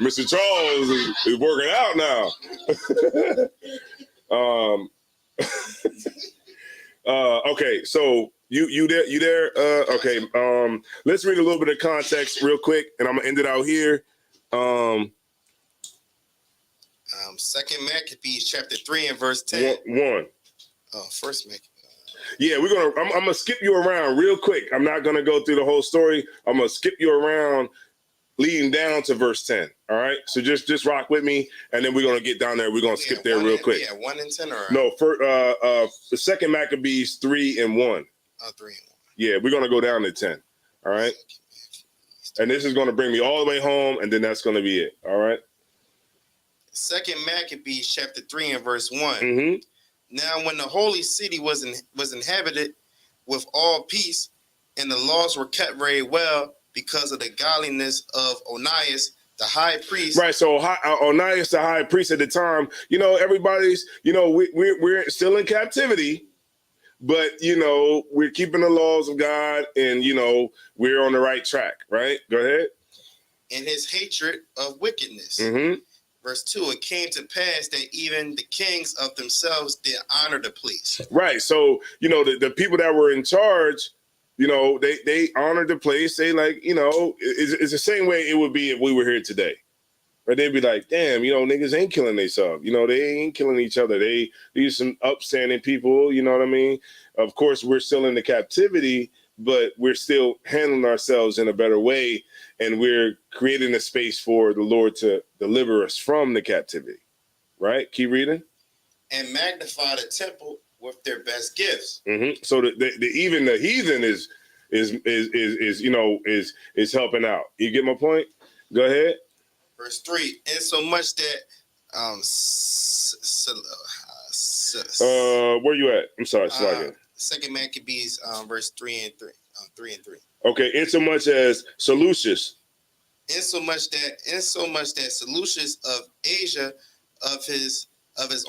Speaker 2: Mr. Charles is working out now. Okay, so you there? Okay. Let's read a little bit of context real quick, and I'm gonna end it out here.
Speaker 8: Second Maccabees chapter 3 and verse 10.
Speaker 2: 1.
Speaker 8: First Maccabees.
Speaker 2: Yeah, I'm gonna skip you around real quick. I'm not gonna go through the whole story. I'm gonna skip you around, leading down to verse 10. All right, so just rock with me, and then we're gonna get down there. We're gonna skip there real quick.
Speaker 8: Yeah, 1 and 10, or
Speaker 2: no? For the second Maccabees 3 and 1.
Speaker 8: 3 and 1.
Speaker 2: Yeah, we're gonna go down to 10. All right, and this is gonna bring me all the way home, and then that's gonna be it. All right.
Speaker 8: Second Maccabees chapter 3 and verse 1.
Speaker 2: Mm-hmm.
Speaker 8: Now, when the holy city was inhabited with all peace, and the laws were kept very well because of the godliness of Onias, the high priest.
Speaker 2: Right. So Onias, the high priest at the time, everybody's, we're still in captivity, but we're keeping the laws of God, and we're on the right track. Right. Go ahead.
Speaker 8: And his hatred of wickedness.
Speaker 2: Mm-hmm.
Speaker 8: Verse 2, it came to pass that even the kings of themselves did honor the place.
Speaker 2: Right. So, the people that were in charge, they honored the place. They it's the same way it would be if we were here today. Right? They'd be like, damn, niggas ain't killing themselves. They ain't killing each other. These some upstanding people, you know what I mean? Of course, we're still in the captivity, but we're still handling ourselves in a better way. And we're creating a space for the Lord to deliver us from the captivity. Right? Keep reading.
Speaker 8: And magnify the temple with their best gifts.
Speaker 2: Mm-hmm. So even the heathen is helping out. You get my point? Go ahead.
Speaker 8: Verse 3, and so much that
Speaker 2: where you at? I'm sorry,
Speaker 8: Second Maccabees verse 3 and 3.
Speaker 2: Okay, insomuch as Seleucus.
Speaker 8: Insomuch that Seleucus of Asia of his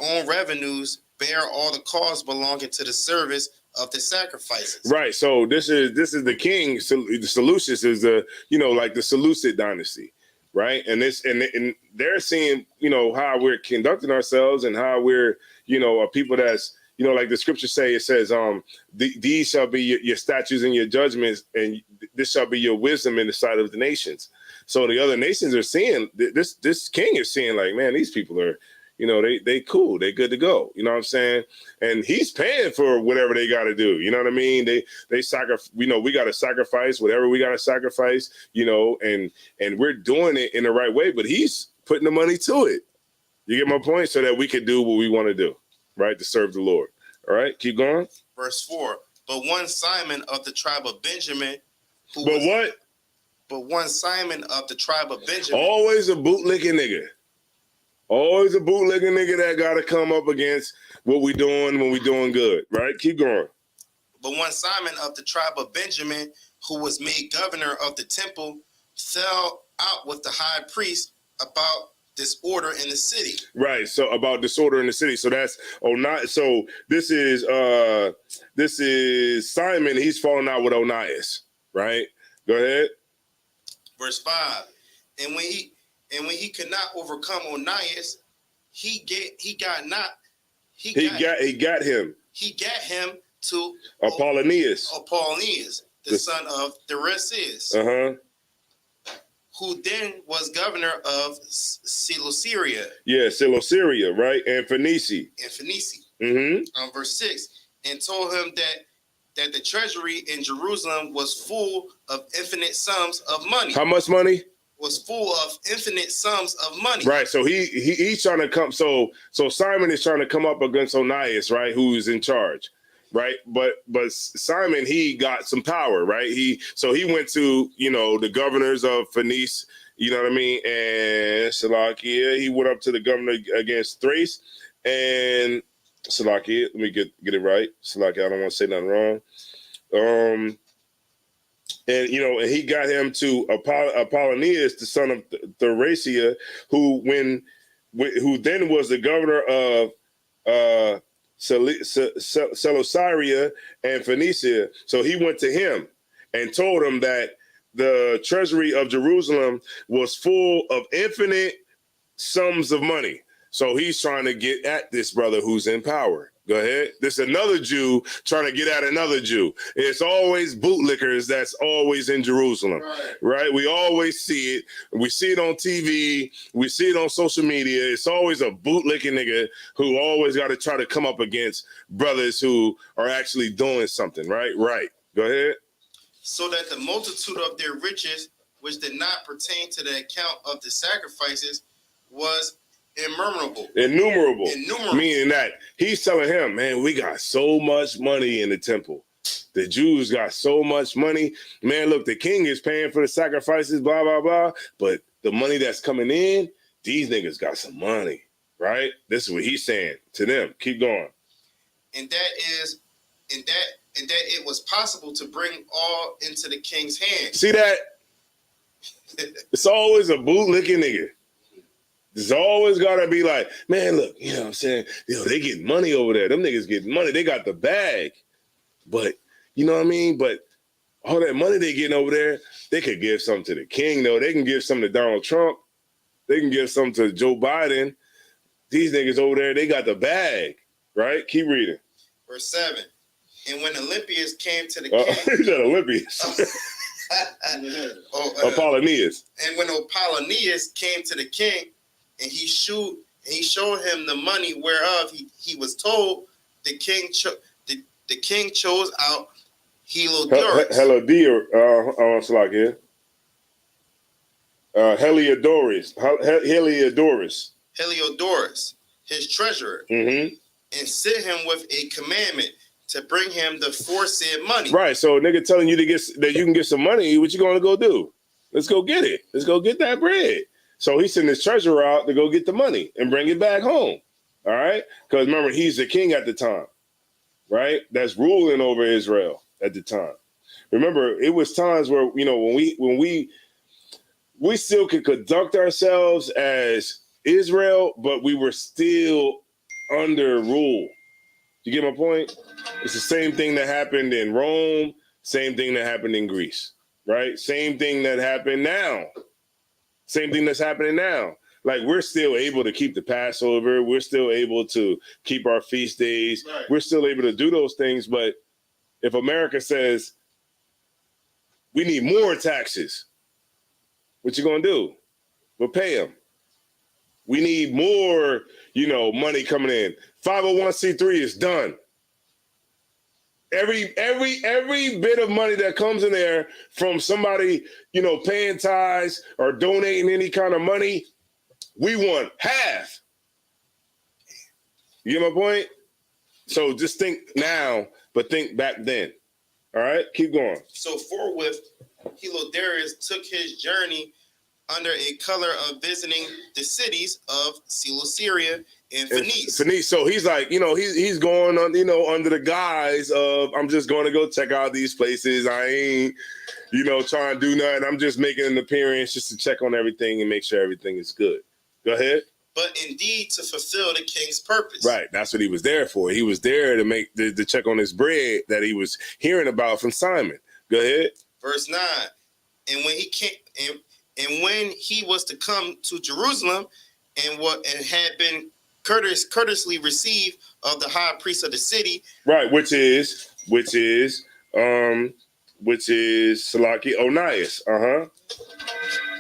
Speaker 8: own revenues bear all the costs belonging to the service of the sacrifices.
Speaker 2: Right. So this is the king. The Seleucus is the the Seleucid dynasty, right? And they're seeing how we're conducting ourselves and how we're a people that's like the scriptures say. It says these shall be your statutes and your judgments, and this shall be your wisdom in the sight of the nations. So the other nations are seeing this king is seeing like, man, these people are. They cool. They good to go. You know what I'm saying? And he's paying for whatever they got to do. You know what I mean? They sacrifice. We got to sacrifice whatever we got to sacrifice. And we're doing it in the right way. But he's putting the money to it. You get my point? So that we can do what we want to do, right? To serve the Lord. All right. Keep going.
Speaker 8: Verse 4. But one Simon of the tribe of Benjamin. But one Simon of the tribe of Benjamin.
Speaker 2: Always a bootlicking nigga. Always a bootlegging nigga that got to come up against what we doing when we doing good, right? Keep going.
Speaker 8: But one Simon of the tribe of Benjamin, who was made governor of the temple, fell out with the high priest about disorder in the city.
Speaker 2: Right. So about disorder in the city. So that's So this is Simon. He's falling out with Onias, right? Go ahead.
Speaker 8: Verse 5. And when he could not overcome Onias, he got not He got
Speaker 2: him
Speaker 8: to
Speaker 2: Apollonius,
Speaker 8: the son of Darius, who then was governor of Cilicia.
Speaker 2: Yeah, Cilicia, right? And Phoenicia.
Speaker 8: Verse 6, and told him that the treasury in Jerusalem was full of infinite sums of money.
Speaker 2: How much money?
Speaker 8: Was full of infinite sums of money.
Speaker 2: Right. So he's trying to come. So Simon is trying to come up against Onias, right? Who's in charge, right? But Simon, he got some power, right? He went to, the governors of Phoenicia, you know what I mean? And Salakia, he went up to the governor against Thrace and Salakia. Let me get it right. Salakia, I don't want to say nothing wrong. And he got him to Apollonius, the son of Thracia, who then was the governor of Cilicia and Phoenicia. So he went to him and told him that the treasury of Jerusalem was full of infinite sums of money. So he's trying to get at this brother who's in power. Go ahead. This is another Jew trying to get at another Jew. It's always bootlickers that's always in Jerusalem, right? We always see it. We see it on TV. We see it on social media. It's always a bootlicking nigga who always got to try to come up against brothers who are actually doing something, right? Right. Go ahead.
Speaker 8: So that the multitude of their riches, which did not pertain to the account of the sacrifices, was innumerable.
Speaker 2: Meaning that he's telling him, man, we got so much money in the temple. The Jews got so much money. Man, look, the king is paying for the sacrifices, blah, blah, blah. But the money that's coming in, these niggas got some money, right? This is what he's saying to them. Keep going.
Speaker 8: And that it was possible to bring all into the king's hands.
Speaker 2: See that? It's always a bootlicking nigga. There's always got to be like, man, look, you know what I'm saying? They get money over there. Them niggas get money. They got the bag. But, you know what I mean? But all that money they getting over there, they could give something to the king, though. They can give something to Donald Trump. They can give something to Joe Biden. These niggas over there, they got the bag, right? Keep reading.
Speaker 8: Verse 7. And when Olympias came to the king.
Speaker 2: He said Olympias. Apollonius.
Speaker 8: And when Apollonius came to the king, and he showed him the money whereof he was told, the king chose out Heliodorus. Heliodorus, his treasurer, and sent him with a commandment to bring him the foresaid money.
Speaker 2: Right. So a nigga telling you that you can get some money, what you gonna go do? Let's go get it. Let's go get that bread. So he sent his treasurer out to go get the money and bring it back home. All right. Because remember, he's the king at the time, right? That's ruling over Israel at the time. Remember, it was times where, when we still could conduct ourselves as Israel, but we were still under rule. You get my point? It's the same thing that happened in Rome, same thing that happened in Greece, right? Same thing that happened now. Same thing that's happening now. Like, we're still able to keep the Passover. We're still able to keep our feast days. Right. We're still able to do those things. But if America says, we need more taxes, what you going to do? We'll pay them. We need more, money coming in. 501c3 is done. Every bit of money that comes in there from somebody, paying tithes or donating any kind of money, we want half. You get my point? So just think now, but think back then. All right, keep going.
Speaker 8: So forthwith, Heliodorus took his journey under a color of visiting the cities of Cilicia and Phoenicia.
Speaker 2: So he's like, he's going on, under the guise of, I'm just going to go check out these places. I ain't, trying to do nothing. I'm just making an appearance just to check on everything and make sure everything is good. Go ahead.
Speaker 8: But indeed to fulfill the king's purpose.
Speaker 2: Right. That's what he was there for. He was there to check on his bread that he was hearing about from Simon. Go ahead.
Speaker 8: Verse 9. And when he came, and when he was to come to Jerusalem and had been courteously receive of the high priest of the city.
Speaker 2: Right, which is Salaki Onias.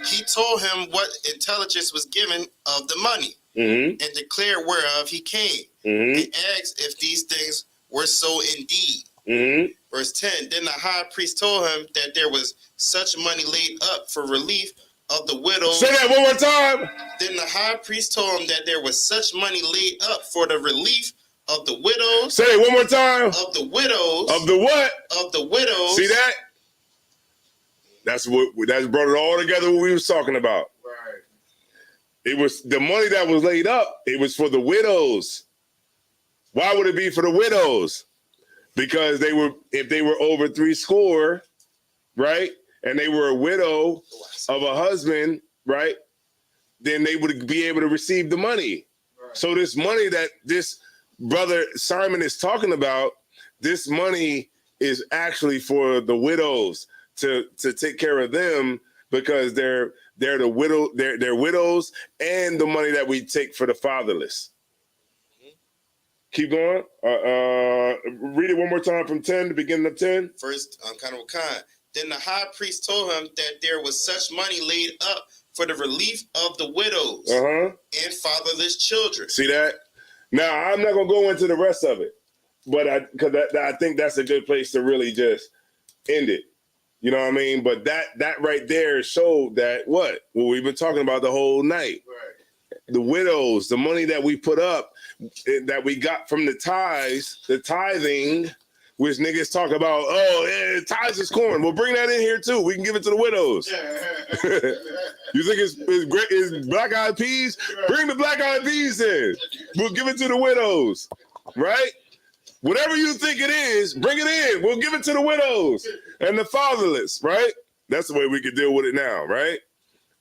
Speaker 8: He told him what intelligence was given of the money, and declared whereof he came, and asked if these things were so indeed. Verse 10, then the high priest told him that there was such money laid up for relief of the widows.
Speaker 2: Say that one more time.
Speaker 8: Then the high priest told him that there was such money laid up for the relief of the widows.
Speaker 2: Say it one more time.
Speaker 8: Of the widows.
Speaker 2: Of the what?
Speaker 8: Of the widows.
Speaker 2: See that? That's brought it all together what we was talking about.
Speaker 5: Right.
Speaker 2: It was the money that was laid up. It was for the widows. Why would it be for the widows? Because if they were over 70, right? And they were a widow of a husband, right? Then they would be able to receive the money. Right. So this money that this brother Simon is talking about, this money is actually for the widows to take care of them, because they're the widow, they're widows, and the money that we take for the fatherless. Keep going. Read it one more time from 10, the beginning of 10.
Speaker 8: First, then the high priest told him that there was such money laid up for the relief of the widows and fatherless children.
Speaker 2: See that? Now, I'm not going to go into the rest of it, but I think that's a good place to really just end it. You know what I mean? But that right there showed that what we've been talking about the whole night. Right. The widows, the money that we put up, that we got from the tithes, the tithing, which niggas talk about, tithes is corn. Well, bring that in here too. We can give it to the widows. You think it's black eyed peas? Bring the black eyed peas in. We'll give it to the widows, right? Whatever you think it is, bring it in. We'll give it to the widows and the fatherless, right? That's the way we could deal with it now, right?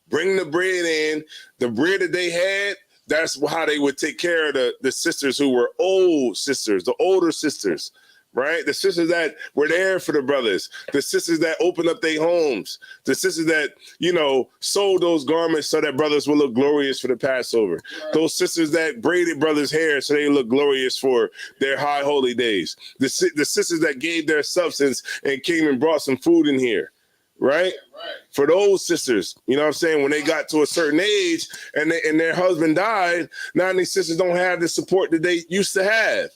Speaker 2: Bring the bread in. The bread that they had, that's how they would take care of the sisters who were old sisters, the older sisters, right? The sisters that were there for the brothers, the sisters that opened up their homes, the sisters that, sold those garments so that brothers would look glorious for the Passover. Right. Those sisters that braided brothers' hair so they look glorious for their high holy days. The sisters that gave their substance and came and brought some food in here. Right? For those sisters, you know what I'm saying? When they got to a certain age and their husband died, now these sisters don't have the support that they used to have.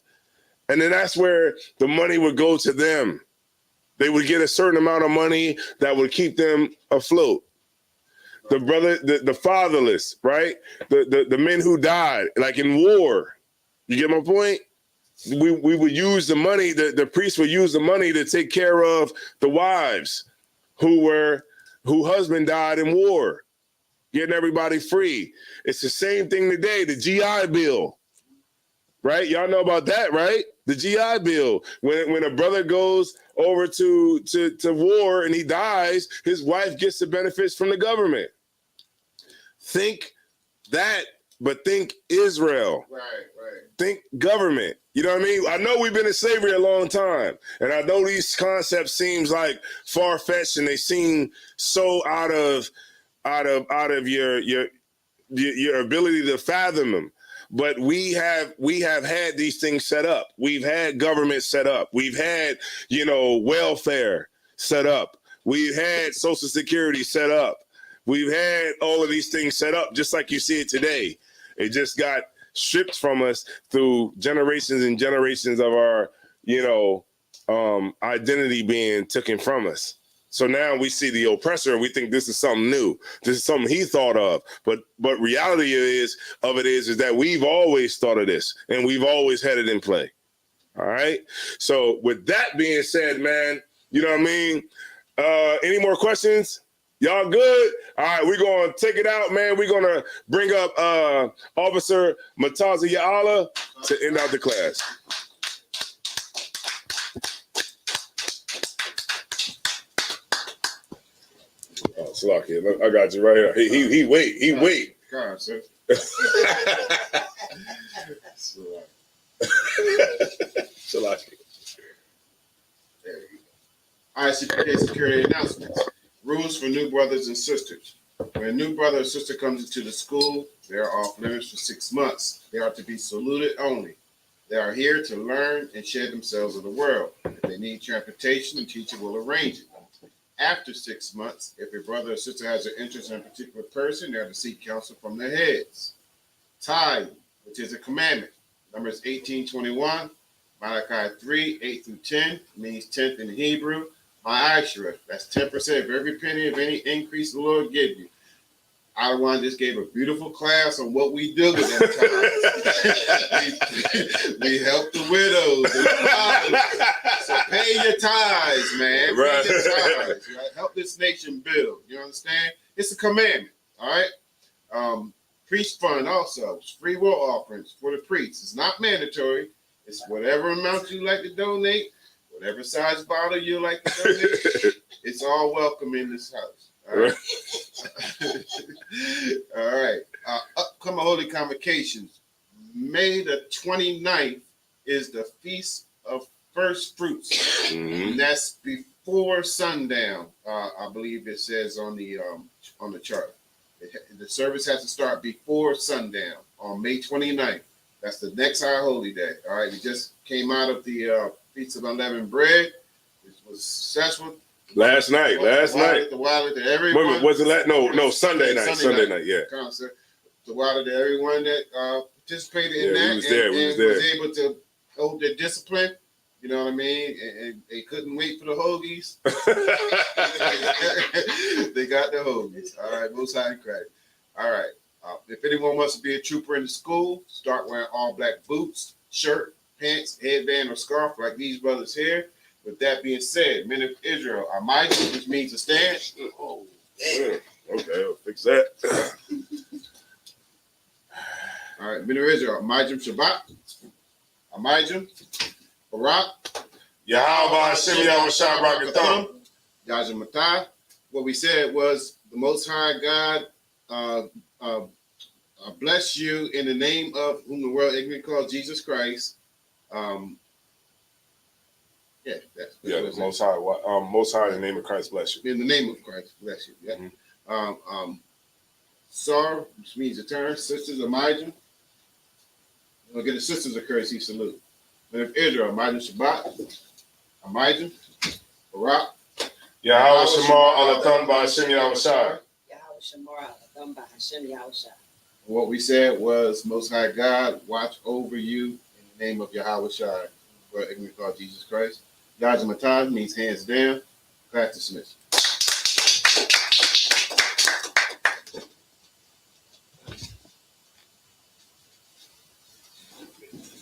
Speaker 2: And then that's where the money would go to them. They would get a certain amount of money that would keep them afloat. The fatherless, right? The men who died, like in war. You get my point? We would use the money, the priest would use the money to take care of the wives who husband died in war, getting everybody free. It's the same thing today, the GI Bill, right? Y'all know about that, right? The GI Bill. When a brother goes over to war and he dies, his wife gets the benefits from the government. Think that, but think Israel. Right. Think government. You know what I mean? I know we've been in slavery a long time, and I know these concepts seems like far-fetched, and they seem so out of your ability to fathom them. But we have had these things set up. We've had government set up. We've had, welfare set up. We've had Social Security set up. We've had all of these things set up just like you see it today. It just got stripped from us through generations and generations of our, identity being taken from us. So now we see the oppressor and we think this is something new. This is something he thought of. But reality is that we've always thought of this and we've always had it in play. All right. So with that being said, man, you know what I mean? Any more questions? Y'all good? All right, we're going to take it out, man. We're going to bring up Officer Mataza Ya'ala to end out the class. Oh, Salaki, I got you right here. He wait. God, sir. Salaki.
Speaker 5: There you go. ISUPK security announcements. Rules for new brothers and sisters. When a new brother or sister comes into the school, They are off limits for 6 months. They are to be saluted only. They are here to learn and share themselves with the world. If they need transportation, the teacher will arrange it. After 6 months, if a brother or sister has an interest in a particular person, they are to seek counsel from their heads. Tithe, which is a commandment. Numbers 18:21, Malachi 3:8-10, means 10th in Hebrew. Ma'ashra, that's 10% of every penny of any increase the Lord give you. Adawan just gave a beautiful class on what we do with that time. we help the widows. So pay your tithes, man.
Speaker 2: Right.
Speaker 5: Pay your tithes. Right? Help this nation build. You understand? It's a commandment. All right. Priest fund also. It's free will offerings for the priests. It's not mandatory. It's whatever amount you like to donate, whatever size bottle you like to donate. It's all welcome in this house. All right. All right. Upcoming holy convocations. May the 29th is the Feast of First Fruits. And that's before sundown. I believe it says on the chart. The service has to start before sundown on May 29th. That's the next high holy day. All right. We just came out of the Feast of Unleavened Bread. It was successful.
Speaker 2: Last night.
Speaker 5: The water to everyone.
Speaker 2: Wait, was it No, Sunday night. Sunday night, yeah.
Speaker 5: Concert. The water to everyone that participated in that.
Speaker 2: We was there.
Speaker 5: Was able to hold their discipline. You know what I mean? And they couldn't wait for the hoagies. They got the hoagies. All right, most high credit. All right. If anyone wants to be a trooper in the school, start wearing all black boots, shirt, pants, headband, or scarf like these brothers here. With that being said, men of Israel are mighty, which means to stand.
Speaker 2: Oh, yeah. Okay, I'll fix that.
Speaker 5: All right, men of Israel, Amijim Shabbat, Amijim, Barak,
Speaker 2: Yahweh Hashem Yahweh Shabbat
Speaker 5: Yajim Matah. What we said was the Most High God bless you in the name of whom the world ignorantly calls Jesus Christ.
Speaker 2: Most High in the name of Christ bless you.
Speaker 5: In the name of Christ bless you. Yeah. Sar, which means the turn. Sisters of Amijim. We'll get the sisters of courtesy salute. Men of Israel, Amijim Shabbat, Amijim, Barak.
Speaker 2: Yahweh Shemar Alatham Ba'Hashem Yahweh Shai.
Speaker 6: Yahweh Shemar Alatham Ba'Hashem Yahweh Shai.
Speaker 5: What we said was, Most High God, watch over you in the name of Yahweh Shai, where we call Jesus Christ. Yajim Matah means hands down. Class dismissed.